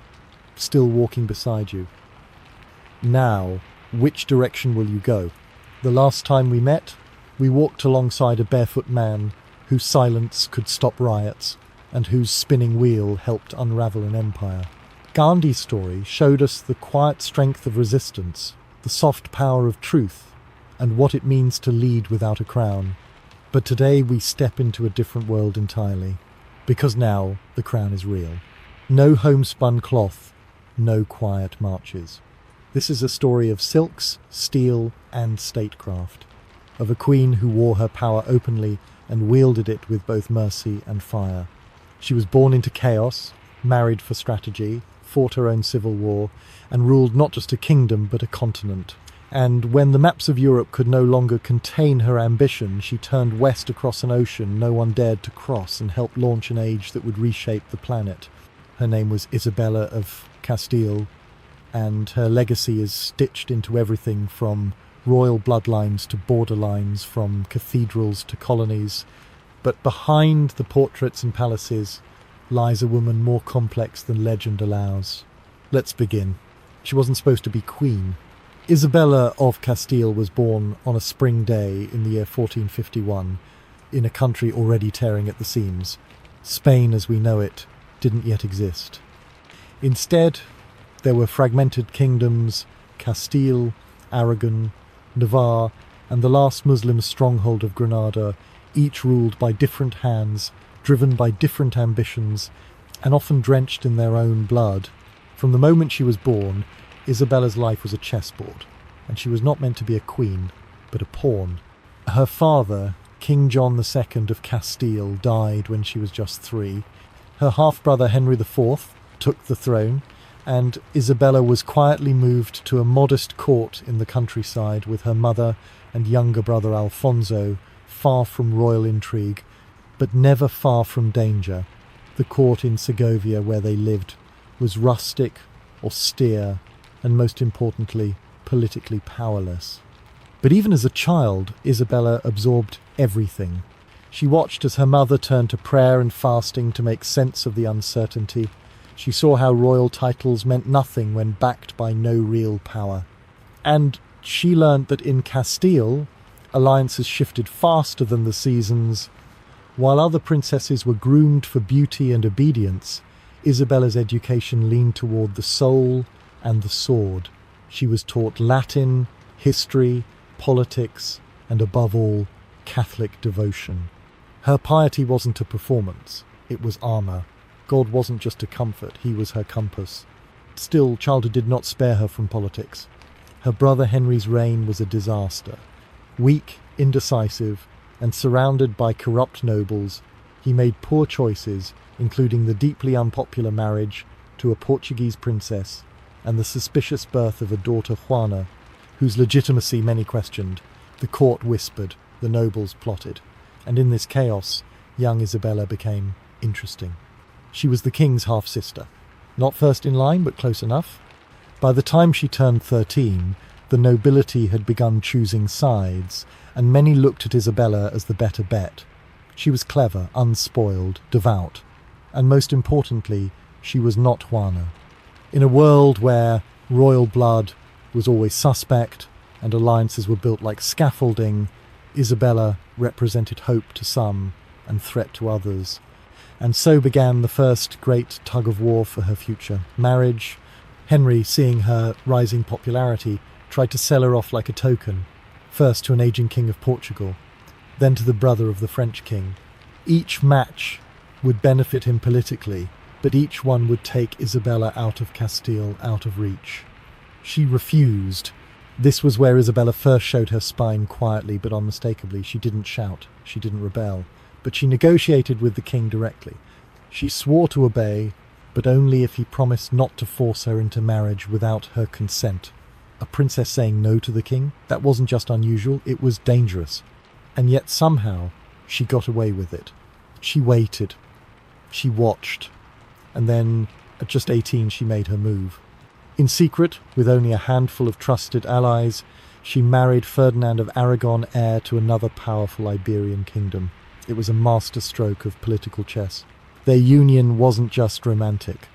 A: still walking beside you. Now, which direction will you go? The last time we met, we walked alongside a barefoot man whose silence could stop riots and whose spinning wheel helped unravel an empire. Gandhi's story showed us the quiet strength of resistance, the soft power of truth, and what it means to lead without a crown. But today we step into a different world entirely, because now the crown is real. No homespun cloth, no quiet marches. This is a story of silks, steel, and statecraft, of a queen who wore her power openly and wielded it with both mercy and fire. She was born into chaos, married for strategy, fought her own civil war, and ruled not just a kingdom but a continent. And when the maps of Europe could no longer contain her ambition, she turned west across an ocean no one dared to cross and helped launch an age that would reshape the planet. Her name was Isabella of Castile, and her legacy is stitched into everything from royal bloodlines to borderlines, from cathedrals to colonies. But behind the portraits and palaces lies a woman more complex than legend allows. Let's begin. She wasn't supposed to be queen. Isabella of Castile was born on a spring day in the year 1451, in a country already tearing at the seams. Spain as we know it didn't yet exist. Instead, there were fragmented kingdoms, Castile, Aragon, Navarre, and the last Muslim stronghold of Granada, each ruled by different hands, driven by different ambitions, and often drenched in their own blood. From the moment she was born, Isabella's life was a chessboard, and she was not meant to be a queen, but a pawn. Her father, King John II of Castile, died when she was just 3. Her half-brother Henry IV took the throne, and Isabella was quietly moved to a modest court in the countryside with her mother and younger brother Alfonso, far from royal intrigue, but never far from danger. The court in Segovia where they lived was rustic, austere, and most importantly, politically powerless. But even as a child, Isabella absorbed everything. She watched as her mother turned to prayer and fasting to make sense of the uncertainty. She saw how royal titles meant nothing when backed by no real power. And she learned that in Castile, alliances shifted faster than the seasons. While other princesses were groomed for beauty and obedience, Isabella's education leaned toward the soul and the sword. She was taught Latin, history, politics, and above all, Catholic devotion. Her piety wasn't a performance, it was armour. God wasn't just a comfort, he was her compass. Still, childhood did not spare her from politics. Her brother Henry's reign was a disaster. Weak, indecisive, and surrounded by corrupt nobles, he made poor choices, including the deeply unpopular marriage to a Portuguese princess and the suspicious birth of a daughter Juana, whose legitimacy many questioned. The court whispered, the nobles plotted, and in this chaos, young Isabella became interesting. She was the king's half-sister. Not first in line, but close enough. By the time she turned 13, the nobility had begun choosing sides, and many looked at Isabella as the better bet. She was clever, unspoiled, devout, and most importantly, she was not Juana. In a world where royal blood was always suspect and alliances were built like scaffolding, Isabella represented hope to some and threat to others. And so began the first great tug-of-war for her future, marriage. Henry, seeing her rising popularity, tried to sell her off like a token, first to an aging king of Portugal, then to the brother of the French king. Each match would benefit him politically, but each one would take Isabella out of Castile, out of reach. She refused. This was where Isabella first showed her spine quietly but unmistakably. She didn't shout, she didn't rebel, but she negotiated with the king directly. She swore to obey, but only if he promised not to force her into marriage without her consent. A princess saying no to the king? That wasn't just unusual, it was dangerous. And yet somehow she got away with it. She waited. She watched. And then, at just 18, she made her move. In secret, with only a handful of trusted allies, she married Ferdinand of Aragon, heir to another powerful Iberian kingdom. It was a masterstroke of political chess. Their union wasn't just romantic.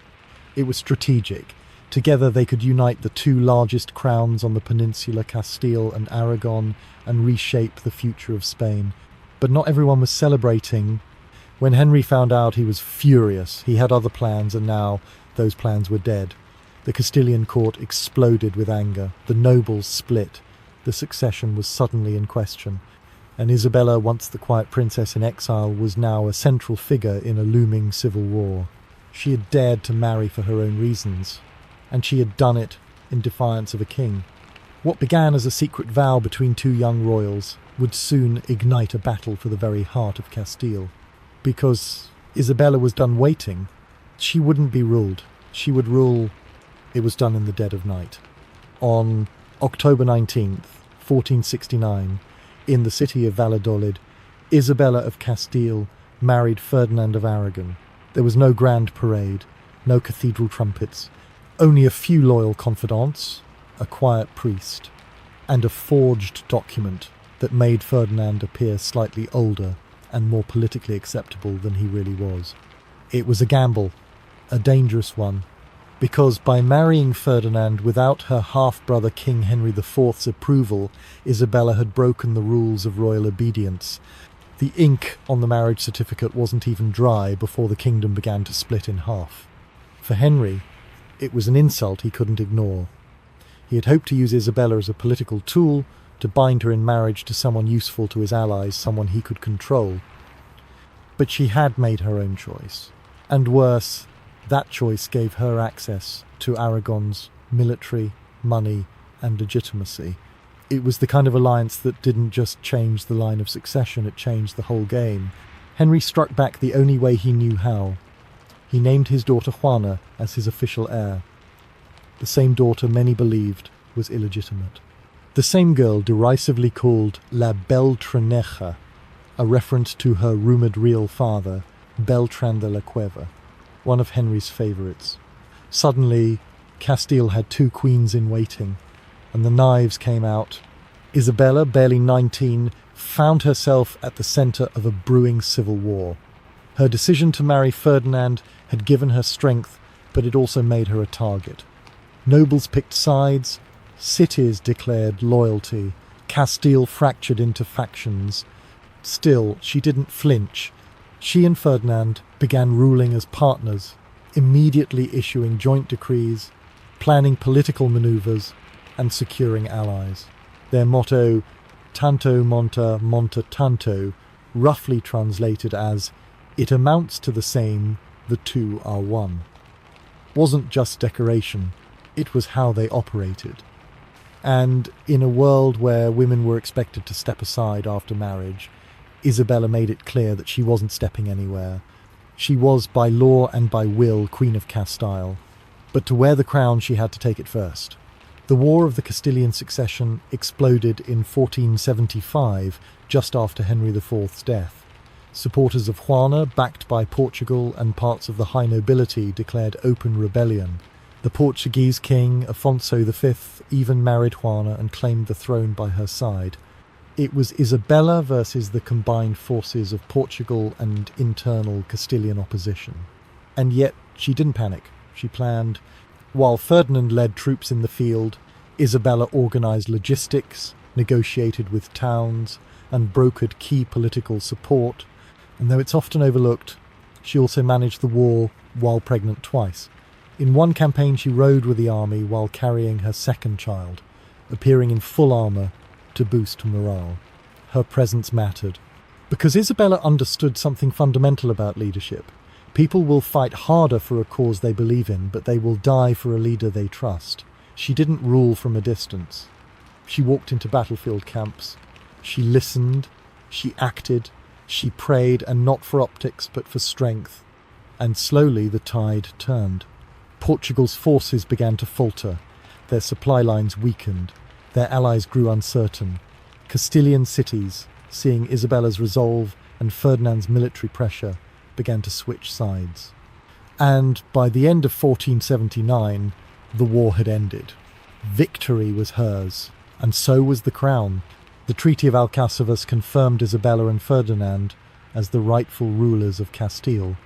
A: It was strategic. Together they could unite the two largest crowns on the peninsula, Castile and Aragon, and reshape the future of Spain. But not everyone was celebrating. When Henry found out, he was furious. He had other plans, and now those plans were dead. The Castilian court exploded with anger. The nobles split. The succession was suddenly in question. And Isabella, once the quiet princess in exile, was now a central figure in a looming civil war. She had dared to marry for her own reasons, and she had done it in defiance of a king. What began as a secret vow between two young royals would soon ignite a battle for the very heart of Castile. Because Isabella was done waiting, she wouldn't be ruled. She would rule. It was done in the dead of night. On October 19th, 1469, in the city of Valladolid, Isabella of Castile married Ferdinand of Aragon. There was no grand parade, no cathedral trumpets, only a few loyal confidants, a quiet priest, and a forged document that made Ferdinand appear slightly older and more politically acceptable than he really was. It was a gamble, a dangerous one, because by marrying Ferdinand without her half-brother King Henry IV's approval, Isabella had broken the rules of royal obedience. The ink on the marriage certificate wasn't even dry before the kingdom began to split in half. For Henry, it was an insult he couldn't ignore. He had hoped to use Isabella as a political tool to bind her in marriage to someone useful to his allies, someone he could control. But she had made her own choice. And worse, that choice gave her access to Aragon's military, money, and legitimacy. It was the kind of alliance that didn't just change the line of succession, it changed the whole game. Henry struck back the only way he knew how. He named his daughter Juana as his official heir. The same daughter many believed was illegitimate. The same girl derisively called La Beltraneja, a reference to her rumoured real father, Beltran de la Cueva, one of Henry's favourites. Suddenly, Castile had two queens in waiting, and the knives came out. Isabella, barely 19, found herself at the centre of a brewing civil war. Her decision to marry Ferdinand had given her strength, but it also made her a target. Nobles picked sides, cities declared loyalty, Castile fractured into factions. Still, she didn't flinch. She and Ferdinand began ruling as partners, immediately issuing joint decrees, planning political manoeuvres, and securing allies. Their motto, tanto monta, monta tanto, roughly translated as, "It amounts to the same, the two are one," wasn't just decoration, it was how they operated. And in a world where women were expected to step aside after marriage, Isabella made it clear that she wasn't stepping anywhere. She was, by law and by will, Queen of Castile, but to wear the crown she had to take it first. The War of the Castilian Succession exploded in 1475, just after Henry IV's death. Supporters of Juana, backed by Portugal and parts of the high nobility, declared open rebellion. The Portuguese king, Afonso V, even married Juana and claimed the throne by her side. It was Isabella versus the combined forces of Portugal and internal Castilian opposition. And yet she didn't panic. She planned. While Ferdinand led troops in the field, Isabella organised logistics, negotiated with towns, and brokered key political support. And though it's often overlooked, she also managed the war while pregnant twice. In one campaign she rode with the army while carrying her second child, appearing in full armour to boost morale. Her presence mattered. Because Isabella understood something fundamental about leadership. People will fight harder for a cause they believe in, but they will die for a leader they trust. She didn't rule from a distance. She walked into battlefield camps. She listened. She acted. She prayed, and not for optics, but for strength. And slowly the tide turned. Portugal's forces began to falter. Their supply lines weakened. Their allies grew uncertain. Castilian cities, seeing Isabella's resolve and Ferdinand's military pressure, began to switch sides. And by the end of 1479, the war had ended. Victory was hers, and so was the crown. The Treaty of Alcáçovas confirmed Isabella and Ferdinand as the rightful rulers of Castile.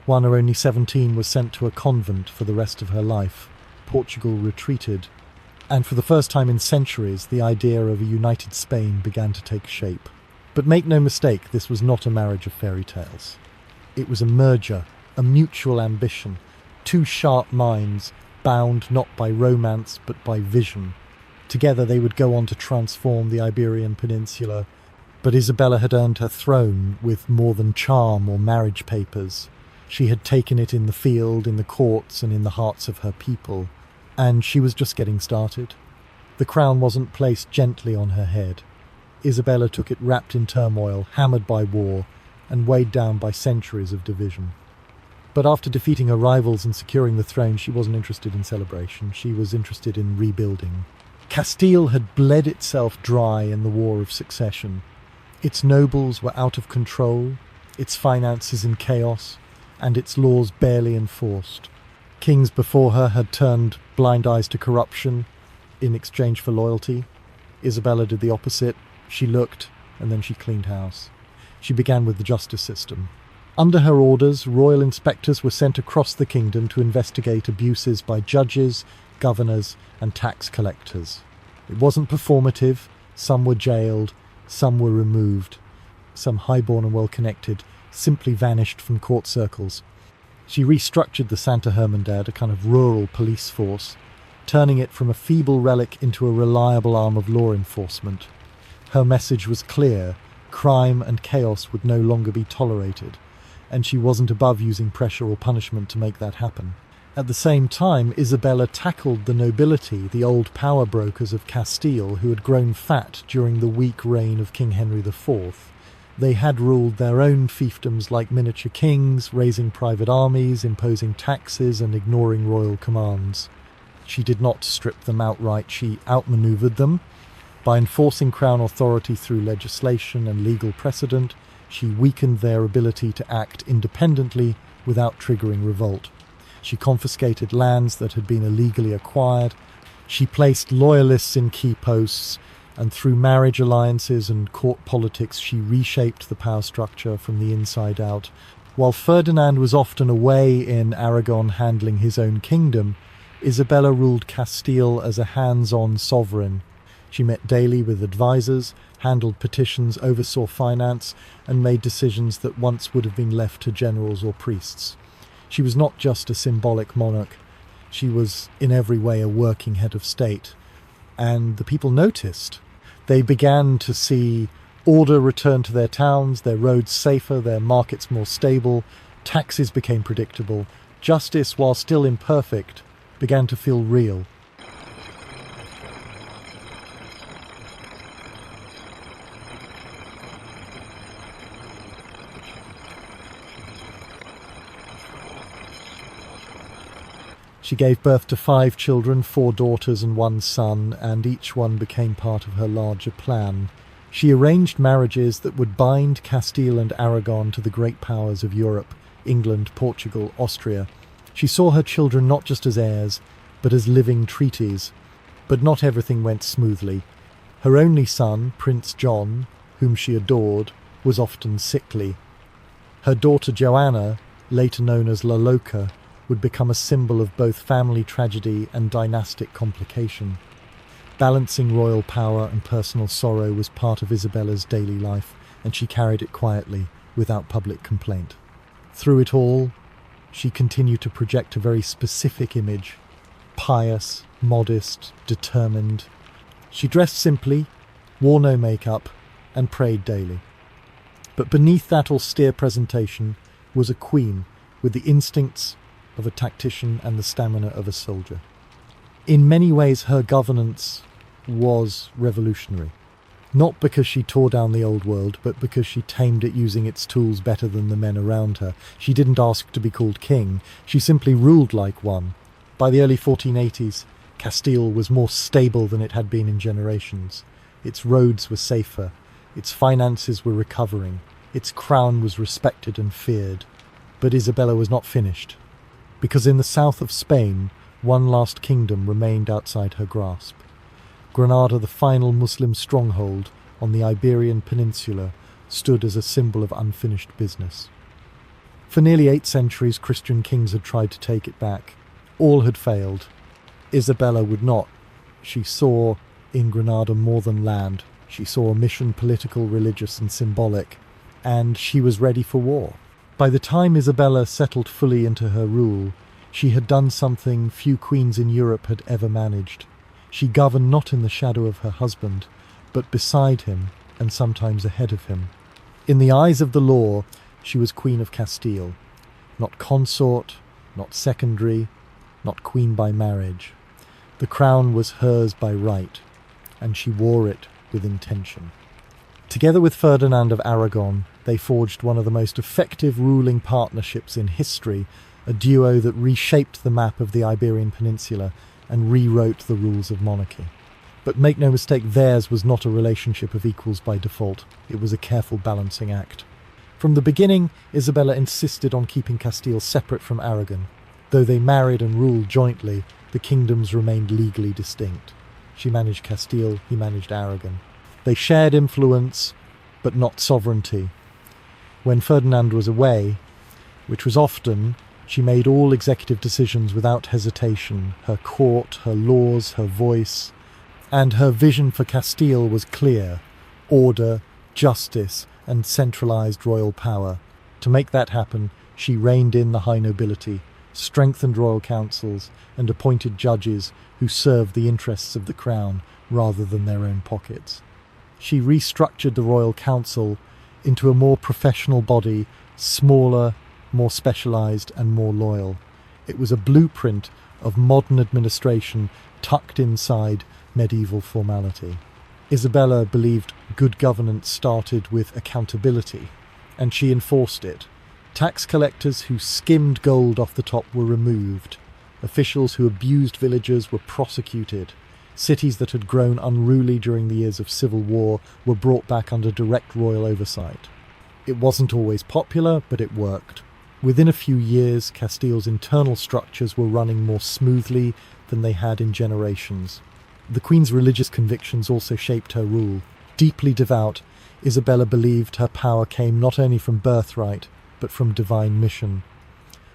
A: Juana, only 17, was sent to a convent for the rest of her life. Portugal retreated, and for the first time in centuries, the idea of a united Spain began to take shape. But make no mistake, this was not a marriage of fairy tales. It was a merger, a mutual ambition, two sharp minds, bound not by romance but by vision. Together they would go on to transform the Iberian Peninsula, but Isabella had earned her throne with more than charm or marriage papers. She had taken it in the field, in the courts, and in the hearts of her people, and she was just getting started. The crown wasn't placed gently on her head. Isabella took it wrapped in turmoil, hammered by war, and weighed down by centuries of division. But after defeating her rivals and securing the throne, she wasn't interested in celebration. She was interested in rebuilding. Castile had bled itself dry in the War of Succession. Its nobles were out of control, its finances in chaos, and its laws barely enforced. Kings before her had turned blind eyes to corruption in exchange for loyalty. Isabella did the opposite. She looked, and then she cleaned house. She began with the justice system. Under her orders, royal inspectors were sent across the kingdom to investigate abuses by judges, governors, and tax collectors. It wasn't performative. Some were jailed, some were removed. Some highborn and well-connected simply vanished from court circles. She restructured the Santa Hermandad, a kind of rural police force, turning it from a feeble relic into a reliable arm of law enforcement. Her message was clear: crime and chaos would no longer be tolerated, and she wasn't above using pressure or punishment to make that happen. At the same time, Isabella tackled the nobility, the old power brokers of Castile, who had grown fat during the weak reign of King Henry IV. They had ruled their own fiefdoms like miniature kings, raising private armies, imposing taxes, and ignoring royal commands. She did not strip them outright, she outmaneuvered them. By enforcing crown authority through legislation and legal precedent, she weakened their ability to act independently without triggering revolt. She confiscated lands that had been illegally acquired. She placed loyalists in key posts, and through marriage alliances and court politics she reshaped the power structure from the inside out. While Ferdinand was often away in Aragon handling his own kingdom, Isabella ruled Castile as a hands-on sovereign. She met daily with advisors, handled petitions, oversaw finance, and made decisions that once would have been left to generals or priests. She was not just a symbolic monarch. She was in every way a working head of state. And the people noticed. They began to see order return to their towns, their roads safer, their markets more stable, taxes became predictable, justice, while still imperfect, began to feel real. She gave birth to 5 children, 4 daughters and 1 son, and each one became part of her larger plan. She arranged marriages that would bind Castile and Aragon to the great powers of Europe, England, Portugal, Austria. She saw her children not just as heirs, but as living treaties. But not everything went smoothly. Her only son, Prince John, whom she adored, was often sickly. Her daughter Joanna, later known as La Loca, would become a symbol of both family tragedy and dynastic complication. Balancing royal power and personal sorrow was part of Isabella's daily life, and she carried it quietly, without public complaint. Through it all, she continued to project a very specific image: pious, modest, determined. She dressed simply, wore no makeup, and prayed daily. But beneath that austere presentation was a queen with the instincts of a tactician and the stamina of a soldier. In many ways, her governance was revolutionary. Not because she tore down the old world, but because she tamed it using its tools better than the men around her. She didn't ask to be called king, she simply ruled like one. By the early 1480s, Castile was more stable than it had been in generations. Its roads were safer, its finances were recovering, its crown was respected and feared. But Isabella was not finished, because in the south of Spain, one last kingdom remained outside her grasp. Granada, the final Muslim stronghold on the Iberian Peninsula, stood as a symbol of unfinished business. For nearly 8 centuries, Christian kings had tried to take it back. All had failed. Isabella would not. She saw in Granada more than land. She saw a mission, political, religious, and symbolic, and she was ready for war. By the time Isabella settled fully into her rule, she had done something few queens in Europe had ever managed. She governed not in the shadow of her husband, but beside him and sometimes ahead of him. In the eyes of the law, she was Queen of Castile, not consort, not secondary, not queen by marriage. The crown was hers by right, and she wore it with intention. Together with Ferdinand of Aragon, they forged one of the most effective ruling partnerships in history, a duo that reshaped the map of the Iberian Peninsula and rewrote the rules of monarchy. But make no mistake, theirs was not a relationship of equals by default. It was a careful balancing act. From the beginning, Isabella insisted on keeping Castile separate from Aragon. Though they married and ruled jointly, the kingdoms remained legally distinct. She managed Castile, he managed Aragon. They shared influence, but not sovereignty. When Ferdinand was away, which was often, she made all executive decisions without hesitation. Her court, her laws, her voice, and her vision for Castile was clear: order, justice, and centralised royal power. To make that happen, she reined in the high nobility, strengthened royal councils, and appointed judges who served the interests of the crown rather than their own pockets. She restructured the royal council into a more professional body, smaller, more specialised, and more loyal. It was a blueprint of modern administration tucked inside medieval formality. Isabella believed good governance started with accountability, and she enforced it. Tax collectors who skimmed gold off the top were removed. Officials who abused villagers were prosecuted. Cities that had grown unruly during the years of civil war were brought back under direct royal oversight. It wasn't always popular, but it worked. Within a few years, Castile's internal structures were running more smoothly than they had in generations. The Queen's religious convictions also shaped her rule. Deeply devout, Isabella believed her power came not only from birthright, but from divine mission.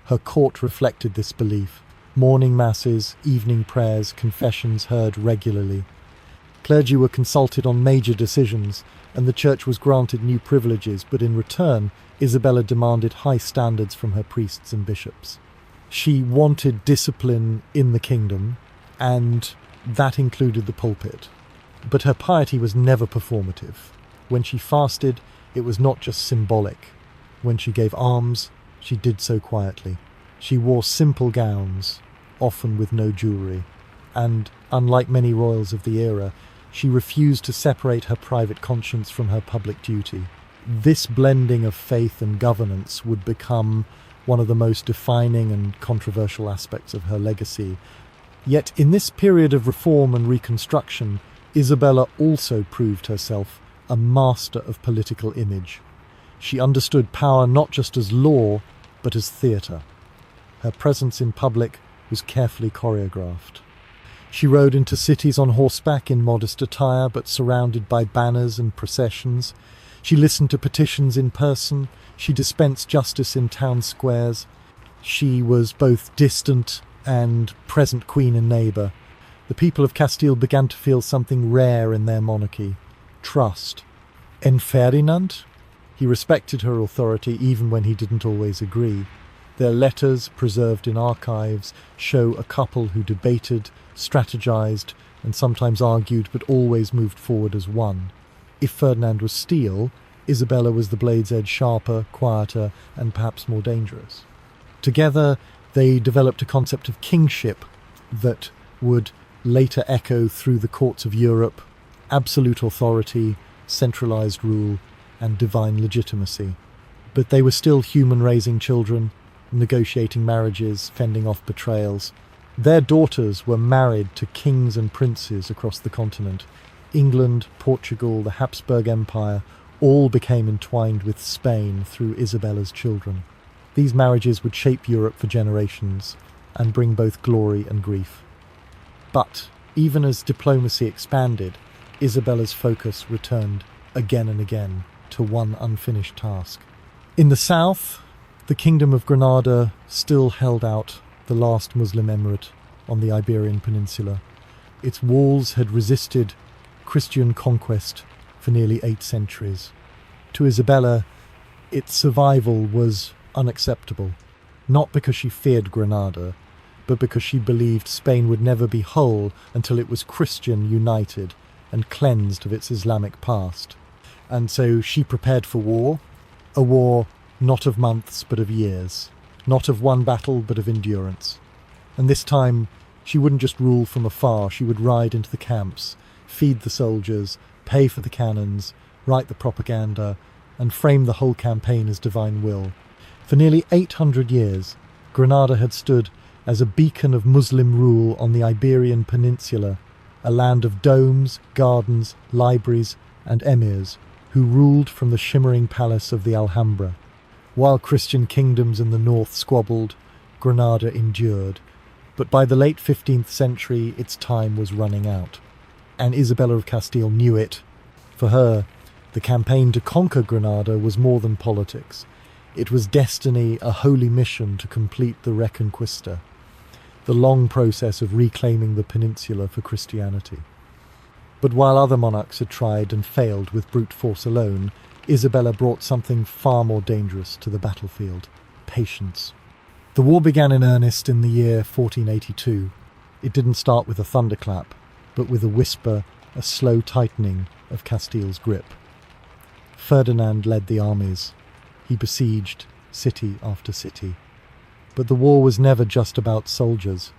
A: Her court reflected this belief. Morning masses, evening prayers, confessions heard regularly. Clergy were consulted on major decisions, and the church was granted new privileges, but in return, Isabella demanded high standards from her priests and bishops. She wanted discipline in the kingdom, and that included the pulpit. But her piety was never performative. When she fasted, it was not just symbolic. When she gave alms, she did so quietly. She wore simple gowns, often with no jewellery, and, unlike many royals of the era, she refused to separate her private conscience from her public duty. This blending of faith and governance would become one of the most defining and controversial aspects of her legacy. Yet in this period of reform and reconstruction, Isabella also proved herself a master of political image. She understood power not just as law, but as theatre. Her presence in public was carefully choreographed. She rode into cities on horseback in modest attire, but surrounded by banners and processions. She listened to petitions in person. She dispensed justice in town squares. She was both distant and present queen and neighbour. The people of Castile began to feel something rare in their monarchy: trust. And Ferdinand? He respected her authority even when he didn't always agree. Their letters, preserved in archives, show a couple who debated, strategized, and sometimes argued, but always moved forward as one. If Ferdinand was steel, Isabella was the blade's edge sharper, quieter, and perhaps more dangerous. Together, they developed a concept of kingship that would later echo through the courts of Europe: absolute authority, centralized rule, and divine legitimacy. But they were still human, raising children, negotiating marriages, fending off betrayals. Their daughters were married to kings and princes across the continent. England, Portugal, the Habsburg Empire all became entwined with Spain through Isabella's children. These marriages would shape Europe for generations and bring both glory and grief. But even as diplomacy expanded, Isabella's focus returned again and again to one unfinished task. In the south, the Kingdom of Granada still held out, the last Muslim emirate on the Iberian Peninsula. Its walls had resisted Christian conquest for nearly 8 centuries. To Isabella, its survival was unacceptable, not because she feared Granada, but because she believed Spain would never be whole until it was Christian united and cleansed of its Islamic past. And so she prepared for war, a war not of months but of years, not of one battle but of endurance. And this time she wouldn't just rule from afar, she would ride into the camps, feed the soldiers, pay for the cannons, write the propaganda, and frame the whole campaign as divine will. For nearly 800 years, Granada had stood as a beacon of Muslim rule on the Iberian Peninsula, a land of domes, gardens, libraries, and emirs who ruled from the shimmering palace of the Alhambra. While Christian kingdoms in the north squabbled, Granada endured. But by the late 15th century, its time was running out. And Isabella of Castile knew it. For her, the campaign to conquer Granada was more than politics. It was destiny, a holy mission to complete the Reconquista, the long process of reclaiming the peninsula for Christianity. But while other monarchs had tried and failed with brute force alone, Isabella brought something far more dangerous to the battlefield: patience. The war began in earnest in the year 1482. It didn't start with a thunderclap, but with a whisper, a slow tightening of Castile's grip. Ferdinand led the armies. He besieged city after city. But the war was never just about soldiers.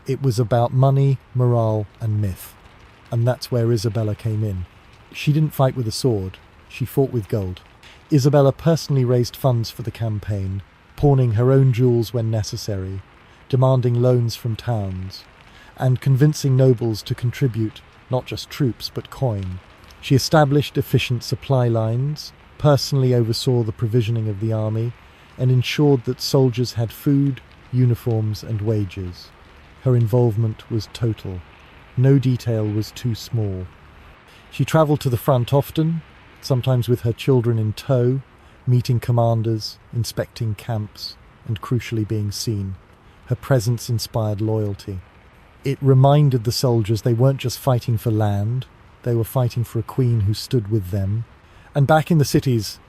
A: It was about money, morale, and myth. And that's where Isabella came in. She didn't fight with a sword. She fought with gold. Isabella personally raised funds for the campaign, pawning her own jewels when necessary, demanding loans from towns, and convincing nobles to contribute not just troops but coin. She established efficient supply lines, personally oversaw the provisioning of the army, and ensured that soldiers had food, uniforms, and wages. Her involvement was total. No detail was too small. She travelled to the front often, sometimes with her children in tow, meeting commanders, inspecting camps, and crucially being seen. Her presence inspired loyalty. It reminded the soldiers they weren't just fighting for land, they were fighting for a queen who stood with them. And back in the cities,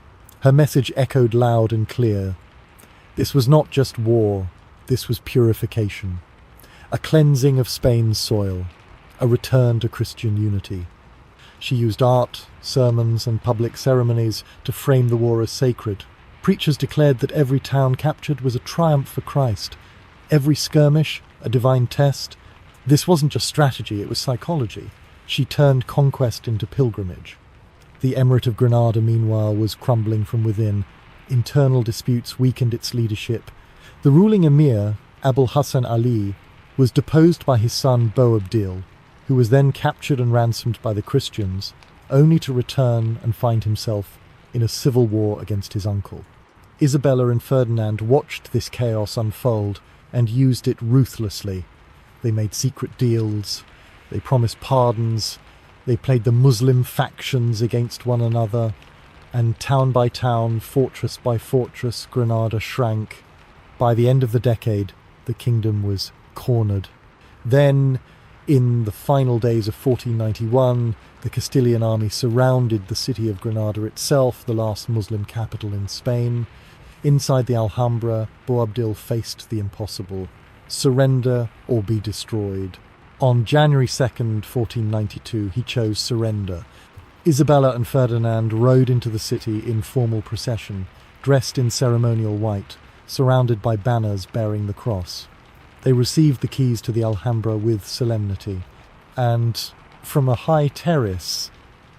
A: her message echoed loud and clear. This was not just war, this was purification. A cleansing of Spain's soil, a return to Christian unity. She used art, sermons, and public ceremonies to frame the war as sacred. Preachers declared that every town captured was a triumph for Christ, every skirmish a divine test. This wasn't just strategy, it was psychology. She turned conquest into pilgrimage. The Emirate of Granada, meanwhile, was crumbling from within. Internal disputes weakened its leadership. The ruling emir, Abul Hassan Ali, was deposed by his son Boabdil, who was then captured and ransomed by the Christians, only to return and find himself in a civil war against his uncle. Isabella and Ferdinand watched this chaos unfold and used it ruthlessly. They made secret deals, they promised pardons, they played the Muslim factions against one another, and town by town, fortress by fortress, Granada shrank. By the end of the decade, the kingdom was cornered. Then, in the final days of 1491, the Castilian army surrounded the city of Granada itself, the last Muslim capital in Spain. Inside the Alhambra, Boabdil faced the impossible: surrender or be destroyed. On January 2nd, 1492, he chose surrender. Isabella and Ferdinand rode into the city in formal procession, dressed in ceremonial white, surrounded by banners bearing the cross. They received the keys to the Alhambra with solemnity, and from a high terrace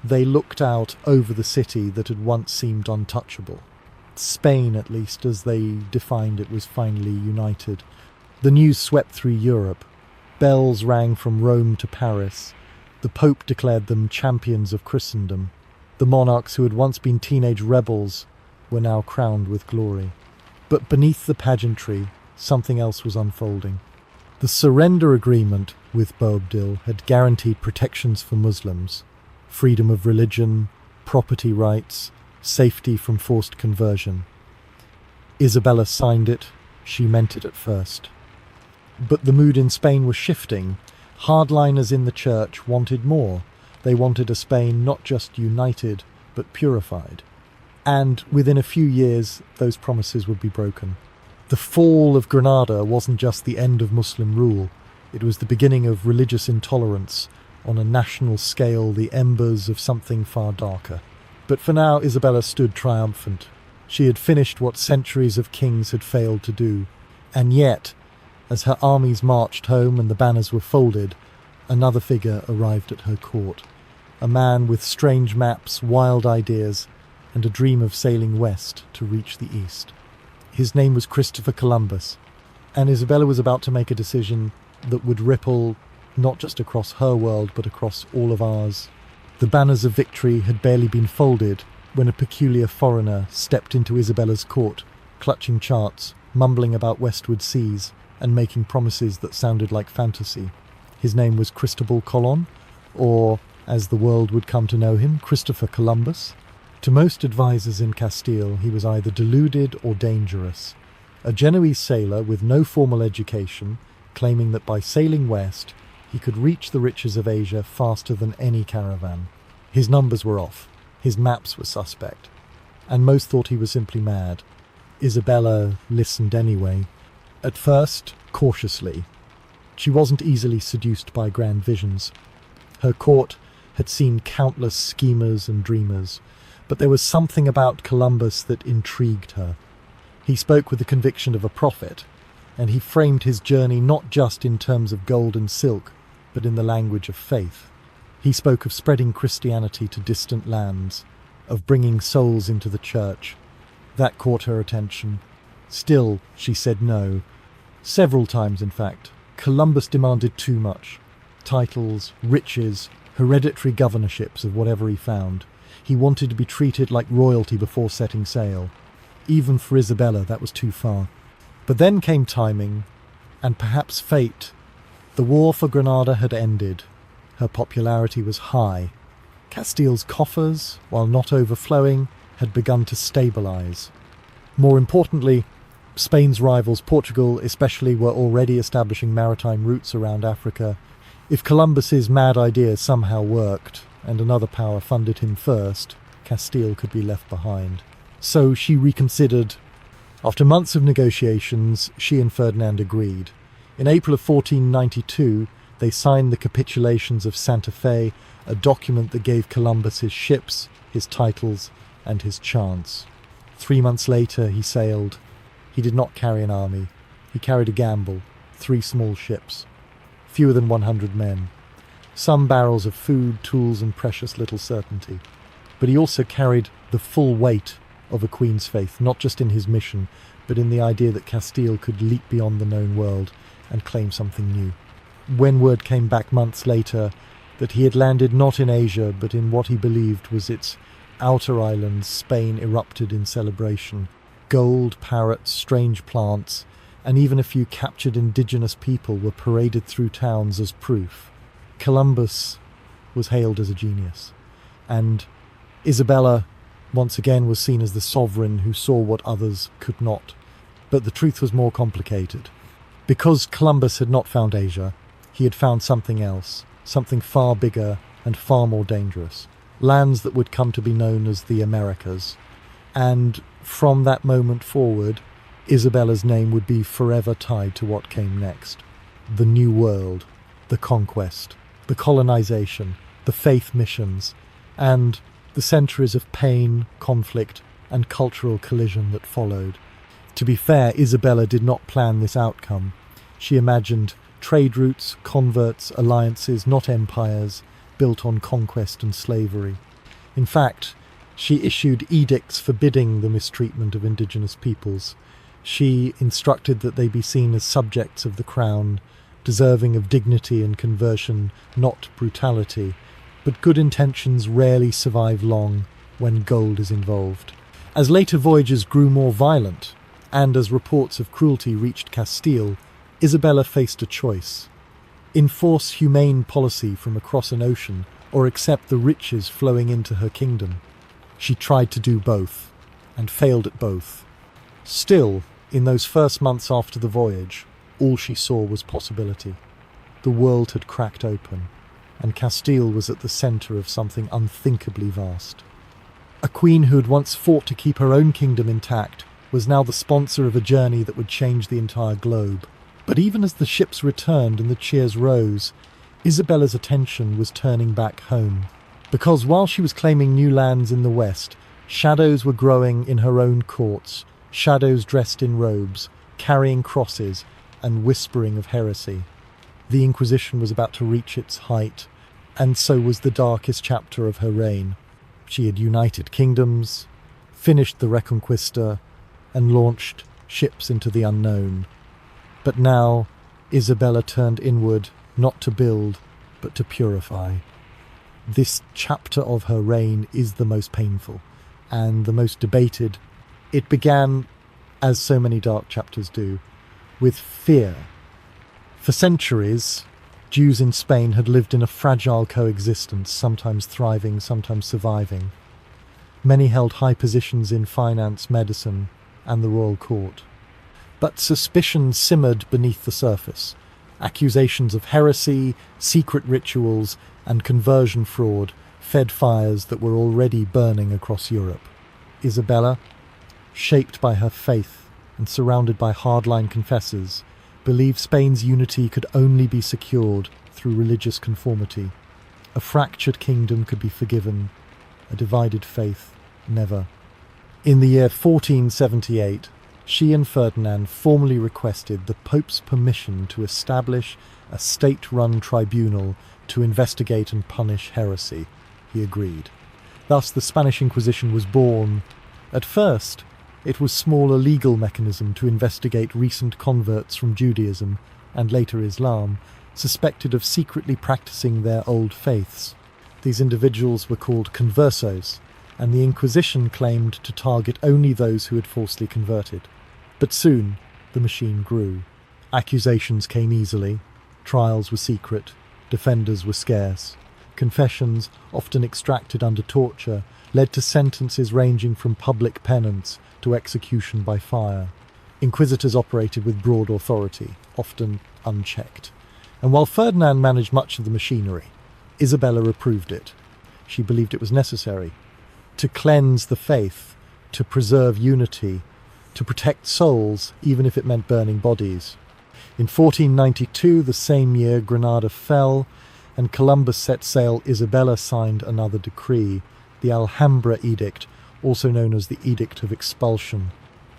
A: they looked out over the city that had once seemed untouchable. Spain, at least as they defined it, was finally united. The news swept through Europe. Bells rang from Rome to Paris. The Pope declared them champions of Christendom. The monarchs who had once been teenage rebels were now crowned with glory. But beneath the pageantry, something else was unfolding. The surrender agreement with Boabdil had guaranteed protections for Muslims, freedom of religion, property rights, safety from forced conversion. Isabella signed it. She meant it at first. But the mood in Spain was shifting. Hardliners in the church wanted more. They wanted a Spain not just united, but purified. And within a few years, those promises would be broken. The fall of Granada wasn't just the end of Muslim rule. It was the beginning of religious intolerance, on a national scale, the embers of something far darker. But for now, Isabella stood triumphant. She had finished what centuries of kings had failed to do. And yet, as her armies marched home and the banners were folded, another figure arrived at her court. a man with strange maps, wild ideas, and a dream of sailing west to reach the east. His name was Christopher Columbus, and Isabella was about to make a decision that would ripple not just across her world, but across all of ours. The banners of victory had barely been folded when a peculiar foreigner stepped into Isabella's court, clutching charts, mumbling about westward seas, and making promises that sounded like fantasy. His name was Cristobal Colon, or, as the world would come to know him, Christopher Columbus. To most advisors in Castile, he was either deluded or dangerous. A Genoese sailor with no formal education, claiming that by sailing west, he could reach the riches of Asia faster than any caravan. His numbers were off, his maps were suspect, and most thought he was simply mad. Isabella listened anyway, at first cautiously. She wasn't easily seduced by grand visions. Her court had seen countless schemers and dreamers, but there was something about Columbus that intrigued her. He spoke with the conviction of a prophet, and he framed his journey not just in terms of gold and silk, but in the language of faith. He spoke of spreading Christianity to distant lands, of bringing souls into the church. That caught her attention. Still, she said no. Several times, in fact. Columbus demanded too much. Titles, riches, hereditary governorships of whatever he found. He wanted to be treated like royalty before setting sail. Even for Isabella, that was too far. But then came timing, and perhaps fate. The war for Granada had ended. Her popularity was high. Castile's coffers, while not overflowing, had begun to stabilise. More importantly, Spain's rivals, Portugal especially, were already establishing maritime routes around Africa. If Columbus's mad idea somehow worked, and another power funded him first, Castile could be left behind. So she reconsidered. After months of negotiations, she and Ferdinand agreed. In April of 1492, they signed the capitulations of Santa Fe, a document that gave Columbus his ships, his titles, and his chance. 3 months later, he sailed. He did not carry an army. He carried a gamble, 3 small ships, fewer than 100 men, some barrels of food, tools, and precious little certainty. But he also carried the full weight of a queen's faith, not just in his mission, but in the idea that Castile could leap beyond the known world and claim something new. When word came back months later that he had landed not in Asia, but in what he believed was its outer islands, Spain erupted in celebration. Gold, parrots, strange plants, and even a few captured indigenous people were paraded through towns as proof. Columbus was hailed as a genius, and Isabella once again was seen as the sovereign who saw what others could not. But the truth was more complicated. Because Columbus had not found Asia, he had found something else, something far bigger and far more dangerous, lands that would come to be known as the Americas. And from that moment forward, Isabella's name would be forever tied to what came next. The New World, the conquest, the colonization, the faith missions, and the centuries of pain, conflict, and cultural collision that followed. To be fair, Isabella did not plan this outcome. She imagined trade routes, converts, alliances, not empires, built on conquest and slavery. In fact, she issued edicts forbidding the mistreatment of indigenous peoples. She instructed that they be seen as subjects of the crown, deserving of dignity and conversion, not brutality. But good intentions rarely survive long when gold is involved. As later voyages grew more violent, and as reports of cruelty reached Castile, Isabella faced a choice: enforce humane policy from across an ocean, or accept the riches flowing into her kingdom. She tried to do both, and failed at both. Still, in those first months after the voyage, all she saw was possibility. The world had cracked open, and Castile was at the centre of something unthinkably vast. A queen who had once fought to keep her own kingdom intact was now the sponsor of a journey that would change the entire globe. But even as the ships returned and the cheers rose, Isabella's attention was turning back home. Because while she was claiming new lands in the west, shadows were growing in her own courts, shadows dressed in robes, carrying crosses, and whispering of heresy. The Inquisition was about to reach its height, and so was the darkest chapter of her reign. She had united kingdoms, finished the Reconquista, and launched ships into the unknown. But now, Isabella turned inward, not to build, but to purify. This chapter of her reign is the most painful and the most debated. It began, as so many dark chapters do, with fear. For centuries, Jews in Spain had lived in a fragile coexistence, sometimes thriving, sometimes surviving. Many held high positions in finance, medicine, and the royal court. But suspicion simmered beneath the surface. Accusations of heresy, secret rituals, and conversion fraud fed fires that were already burning across Europe. Isabella, shaped by her faith and surrounded by hardline confessors, believed Spain's unity could only be secured through religious conformity. A fractured kingdom could be forgiven, a divided faith never. In the year 1478, she and Ferdinand formally requested the Pope's permission to establish a state-run tribunal to investigate and punish heresy. He agreed. Thus the Spanish Inquisition was born. At first, it was a smaller legal mechanism to investigate recent converts from Judaism, and later Islam, suspected of secretly practicing their old faiths. These individuals were called conversos, and the Inquisition claimed to target only those who had falsely converted. But soon, the machine grew. Accusations came easily, trials were secret, defenders were scarce. Confessions, often extracted under torture, led to sentences ranging from public penance to execution by fire. Inquisitors operated with broad authority, often unchecked. And while Ferdinand managed much of the machinery, Isabella approved it. She believed it was necessary to cleanse the faith, to preserve unity, to protect souls, even if it meant burning bodies. In 1492, the same year, Granada fell, and Columbus set sail. Isabella signed another decree, the Alhambra Edict, also known as the Edict of Expulsion.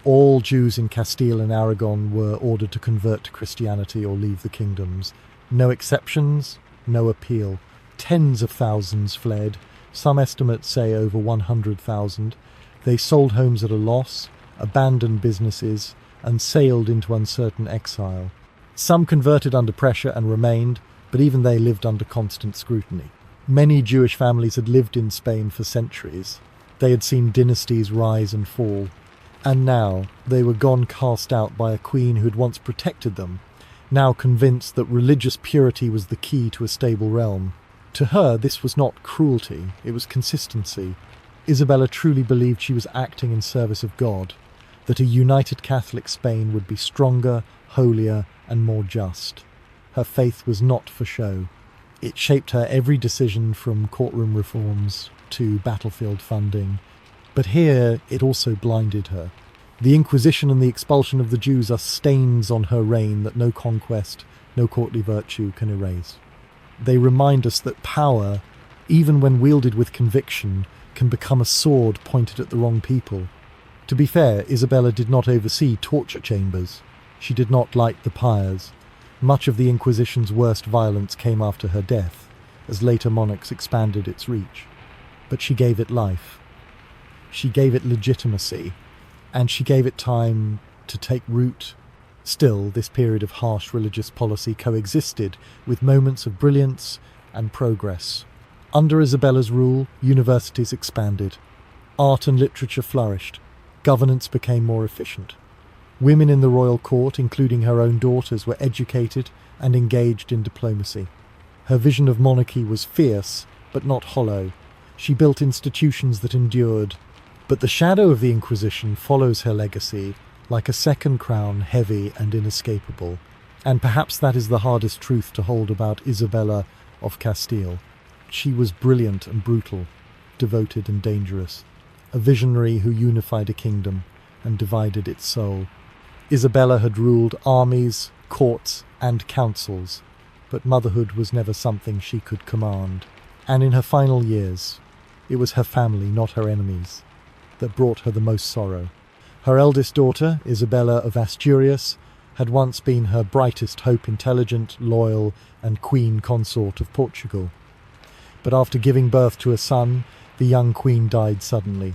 A: All Jews in Castile and Aragon were ordered to convert to Christianity or leave the kingdoms. No exceptions, no appeal. Tens of thousands fled. Some estimates say over 100,000. They sold homes at a loss, abandoned businesses, and sailed into uncertain exile. Some converted under pressure and remained, but even they lived under constant scrutiny. Many Jewish families had lived in Spain for centuries. They had seen dynasties rise and fall. And now they were gone, cast out by a queen who had once protected them, now convinced that religious purity was the key to a stable realm. To her, this was not cruelty, it was consistency. Isabella truly believed she was acting in service of God, that a united Catholic Spain would be stronger, holier, and more just. Her faith was not for show. It shaped her every decision, from courtroom reforms to battlefield funding. But here it also blinded her. The Inquisition and the expulsion of the Jews are stains on her reign that no conquest, no courtly virtue can erase. They remind us that power, even when wielded with conviction, can become a sword pointed at the wrong people. To be fair, Isabella did not oversee torture chambers. She did not light the pyres. Much of the Inquisition's worst violence came after her death, as later monarchs expanded its reach. But she gave it life. She gave it legitimacy, and she gave it time to take root. Still, this period of harsh religious policy coexisted with moments of brilliance and progress. Under Isabella's rule, universities expanded. Art and literature flourished. Governance became more efficient. Women in the royal court, including her own daughters, were educated and engaged in diplomacy. Her vision of monarchy was fierce, but not hollow. She built institutions that endured. But the shadow of the Inquisition follows her legacy, like a second crown, heavy and inescapable. And perhaps that is the hardest truth to hold about Isabella of Castile. She was brilliant and brutal, devoted and dangerous, a visionary who unified a kingdom and divided its soul. Isabella had ruled armies, courts, and councils, but motherhood was never something she could command. And in her final years, it was her family, not her enemies, that brought her the most sorrow. Her eldest daughter, Isabella of Asturias, had once been her brightest hope, intelligent, loyal, and queen consort of Portugal. But after giving birth to a son, the young queen died suddenly.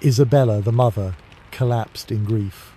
A: Isabella, the mother, collapsed in grief.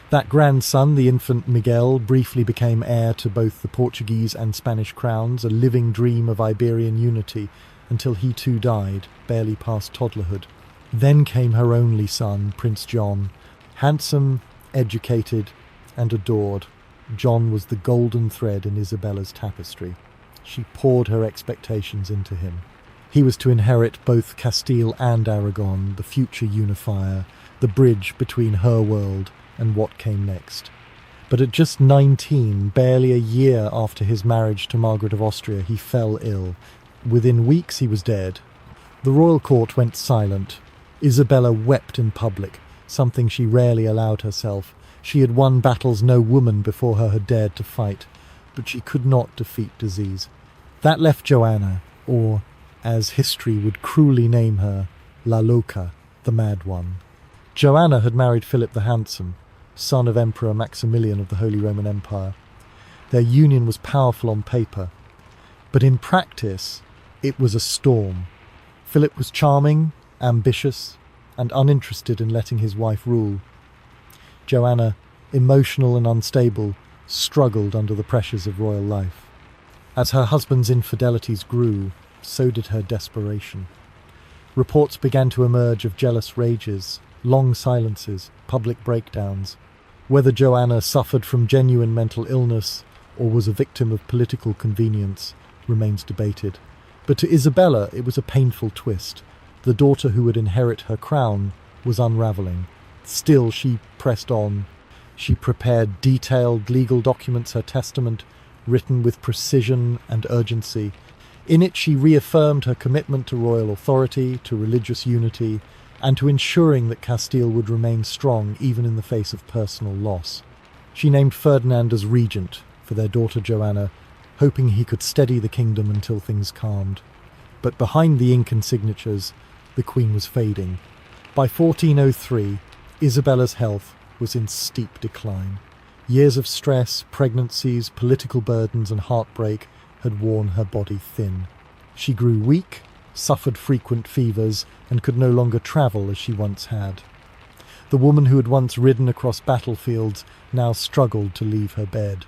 A: That grandson, the infant Miguel, briefly became heir to both the Portuguese and Spanish crowns, a living dream of Iberian unity, until he too died, barely past toddlerhood. Then came her only son, Prince John. Handsome, educated, and adored, John was the golden thread in Isabella's tapestry. She poured her expectations into him. He was to inherit both Castile and Aragon, the future unifier, the bridge between her world and what came next. But at just 19, barely a year after his marriage to Margaret of Austria, he fell ill. Within weeks he was dead. The royal court went silent. Isabella wept in public, something she rarely allowed herself. She had won battles no woman before her had dared to fight, but she could not defeat disease. That left Joanna, or, as history would cruelly name her, La Loca, the Mad One. Joanna had married Philip the Handsome, son of Emperor Maximilian of the Holy Roman Empire. Their union was powerful on paper, but in practice it was a storm. Philip was charming, ambitious, and uninterested in letting his wife rule. Joanna, emotional and unstable, struggled under the pressures of royal life. As her husband's infidelities grew, so did her desperation. Reports began to emerge of jealous rages, long silences, public breakdowns. Whether Joanna suffered from genuine mental illness or was a victim of political convenience remains debated. But to Isabella it was a painful twist. The daughter who would inherit her crown was unravelling. Still, she pressed on. She prepared detailed legal documents, her testament, written with precision and urgency. In it she reaffirmed her commitment to royal authority, to religious unity, and to ensuring that Castile would remain strong even in the face of personal loss. She named Ferdinand as regent for their daughter Joanna, hoping he could steady the kingdom until things calmed. But behind the ink and signatures, the Queen was fading. By 1403, Isabella's health was in steep decline. Years of stress, pregnancies, political burdens and heartbreak had worn her body thin. She grew weak, suffered frequent fevers, and could no longer travel as she once had. The woman who had once ridden across battlefields now struggled to leave her bed.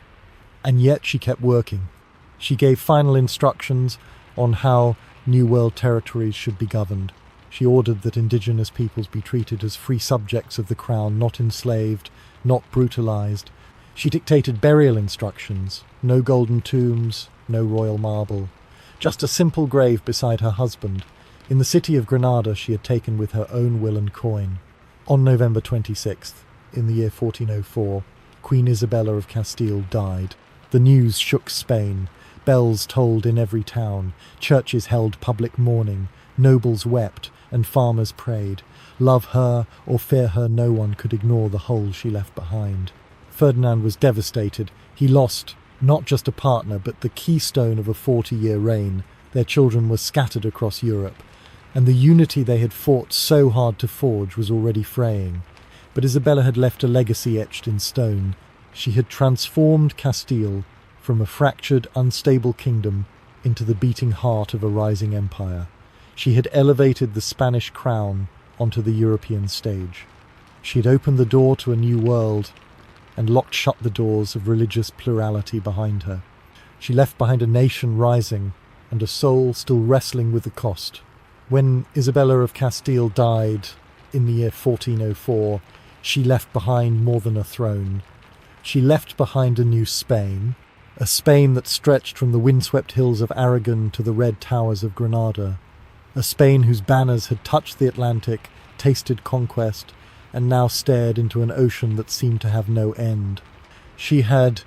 A: And yet she kept working. She gave final instructions on how New World territories should be governed. She ordered that indigenous peoples be treated as free subjects of the crown, not enslaved, not brutalized. She dictated burial instructions: no golden tombs, no royal marble, just a simple grave beside her husband. In the city of Granada she had taken with her own will and coin. On November 26th, in the year 1404, Queen Isabella of Castile died. The news shook Spain. Bells tolled in every town. Churches held public mourning. Nobles wept, and farmers prayed. Love her or fear her, no one could ignore the hole she left behind. Ferdinand was devastated. He lost not just a partner, but the keystone of a 40-year reign. Their children were scattered across Europe, and the unity they had fought so hard to forge was already fraying. But Isabella had left a legacy etched in stone. She had transformed Castile from a fractured, unstable kingdom into the beating heart of a rising empire. She had elevated the Spanish crown onto the European stage. She had opened the door to a new world and locked shut the doors of religious plurality behind her. She left behind a nation rising and a soul still wrestling with the cost. When Isabella of Castile died in the year 1404, she left behind more than a throne. She left behind a new Spain, a Spain that stretched from the windswept hills of Aragon to the red towers of Granada, a Spain whose banners had touched the Atlantic, tasted conquest, and now stared into an ocean that seemed to have no end. She had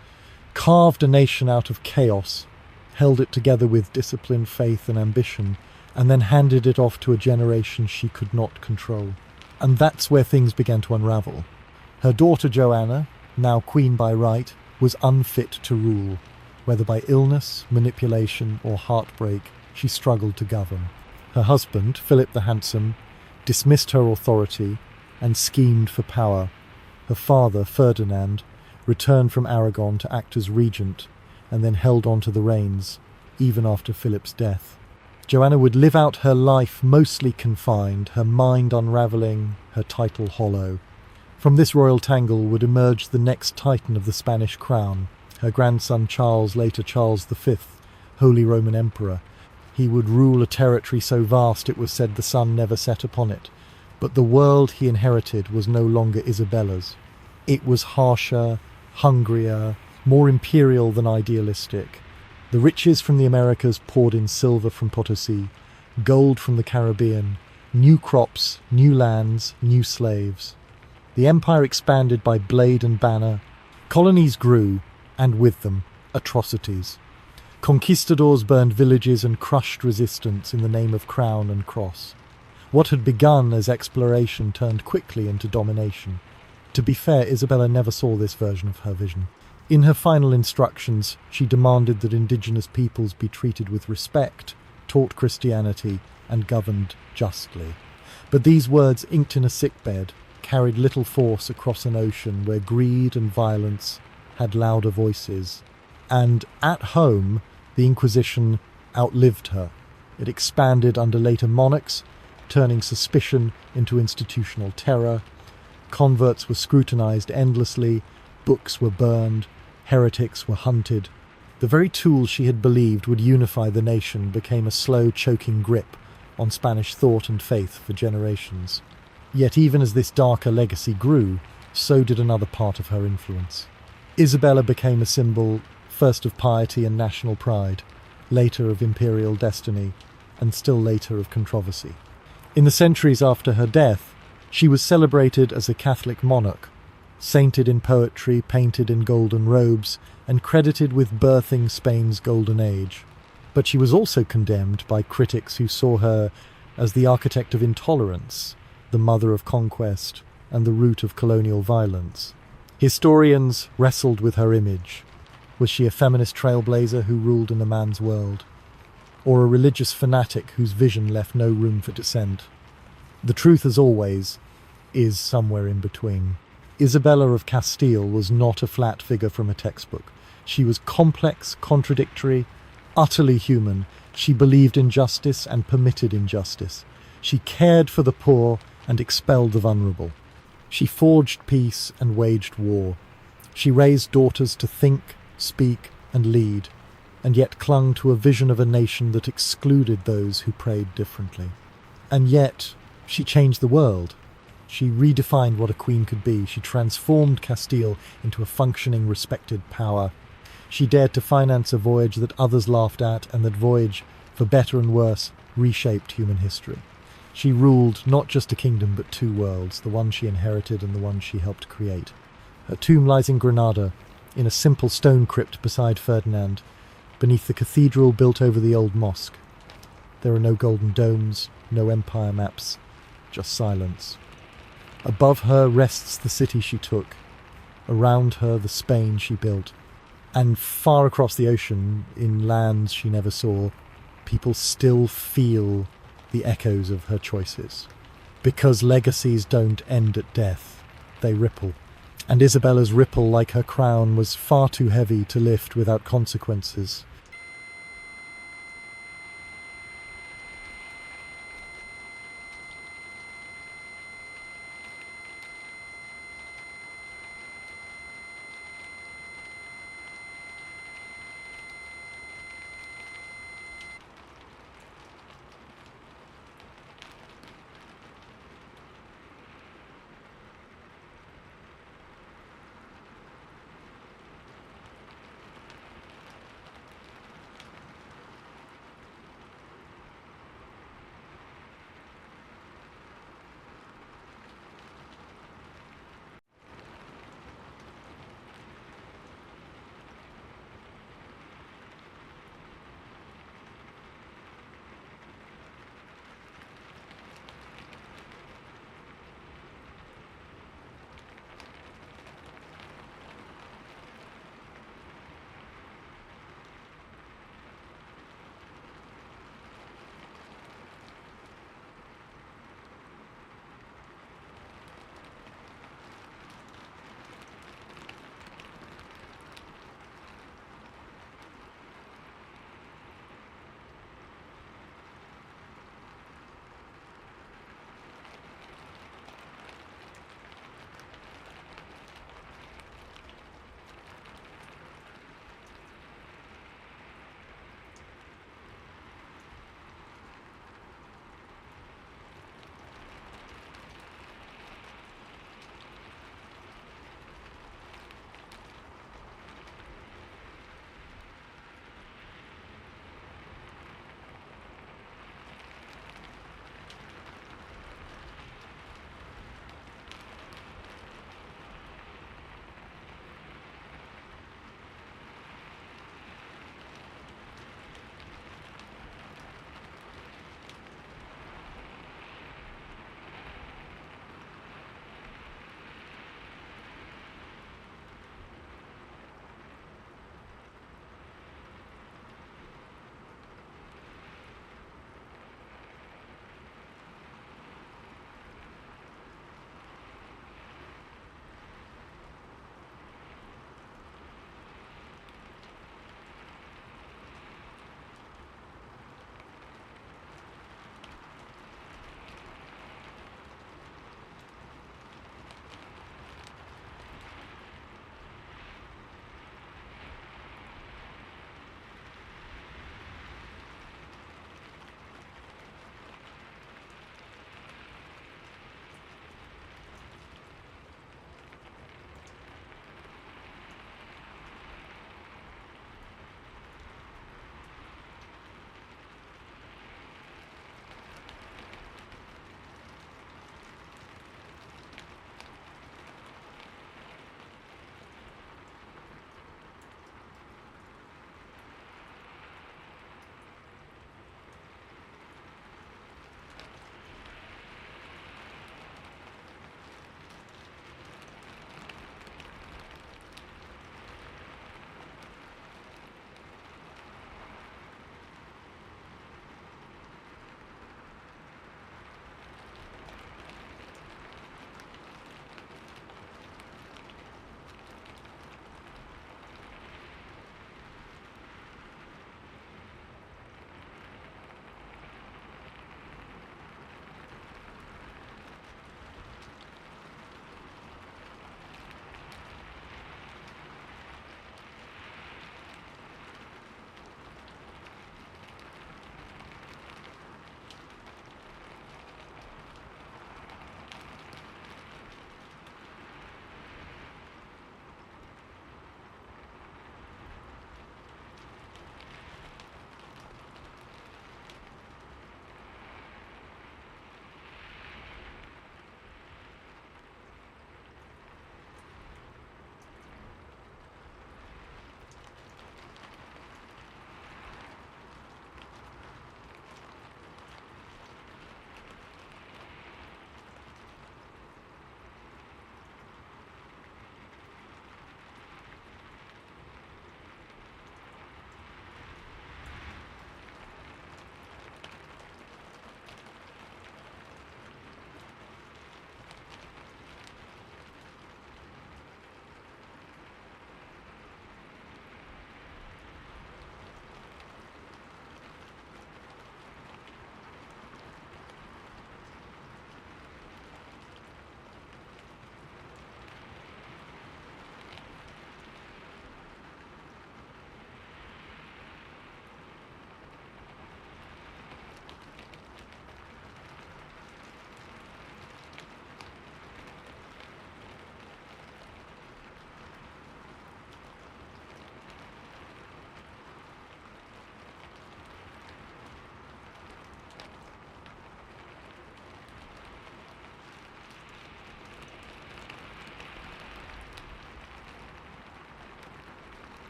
A: carved a nation out of chaos, held it together with discipline, faith, and ambition, and then handed it off to a generation she could not control. And that's where things began to unravel. Her daughter Joanna, now queen by right, was unfit to rule. Whether by illness, manipulation, or heartbreak, she struggled to govern. Her husband, Philip the Handsome, dismissed her authority and schemed for power. Her father, Ferdinand, returned from Aragon to act as regent and then held on to the reins, even after Philip's death. Joanna would live out her life mostly confined, her mind unravelling, her title hollow. From this royal tangle would emerge the next titan of the Spanish crown, her grandson Charles, later Charles V, Holy Roman Emperor. He would rule a territory so vast it was said the sun never set upon it. But the world he inherited was no longer Isabella's. It was harsher, hungrier, more imperial than idealistic. The riches from the Americas poured in silver from Potosi, gold from the Caribbean, new crops, new lands, new slaves. The empire expanded by blade and banner. Colonies grew, and with them, atrocities. Conquistadors burned villages and crushed resistance in the name of crown and cross. What had begun as exploration turned quickly into domination. To be fair, Isabella never saw this version of her vision. In her final instructions, she demanded that indigenous peoples be treated with respect, taught Christianity, and governed justly. But these words, inked in a sickbed, carried little force across an ocean where greed and violence had louder voices. And at home, the Inquisition outlived her. It expanded under later monarchs, turning suspicion into institutional terror. Converts were scrutinized endlessly, books were burned, heretics were hunted. The very tool she had believed would unify the nation became a slow, choking grip on Spanish thought and faith for generations. Yet even as this darker legacy grew, so did another part of her influence. Isabella became a symbol, first of piety and national pride, later of imperial destiny, and still later of controversy. In the centuries after her death, she was celebrated as a Catholic monarch, sainted in poetry, painted in golden robes, and credited with birthing Spain's golden age. But she was also condemned by critics who saw her as the architect of intolerance, the mother of conquest, and the root of colonial violence. Historians wrestled with her image. Was she a feminist trailblazer who ruled in a man's world? Or a religious fanatic whose vision left no room for dissent? The truth, as always, is somewhere in between. Isabella of Castile was not a flat figure from a textbook. She was complex, contradictory, utterly human. She believed in justice and permitted injustice. She cared for the poor and expelled the vulnerable. She forged peace and waged war. She raised daughters to think, speak, and lead, and yet clung to a vision of a nation that excluded those who prayed differently. And yet, she changed the world. She redefined what a queen could be. She transformed Castile into a functioning, respected power. She dared to finance a voyage that others laughed at, and that voyage, for better and worse, reshaped human history. She ruled not just a kingdom but two worlds, the one she inherited and the one she helped create. Her tomb lies in Granada, in a simple stone crypt beside Ferdinand, beneath the cathedral built over the old mosque. There are no golden domes, no empire maps, just silence. Above her rests the city she took, around her the Spain she built, and far across the ocean, in lands she never saw, people still feel the echoes of her choices. Because legacies don't end at death, they ripple. And Isabella's ripple, like her crown, was far too heavy to lift without consequences.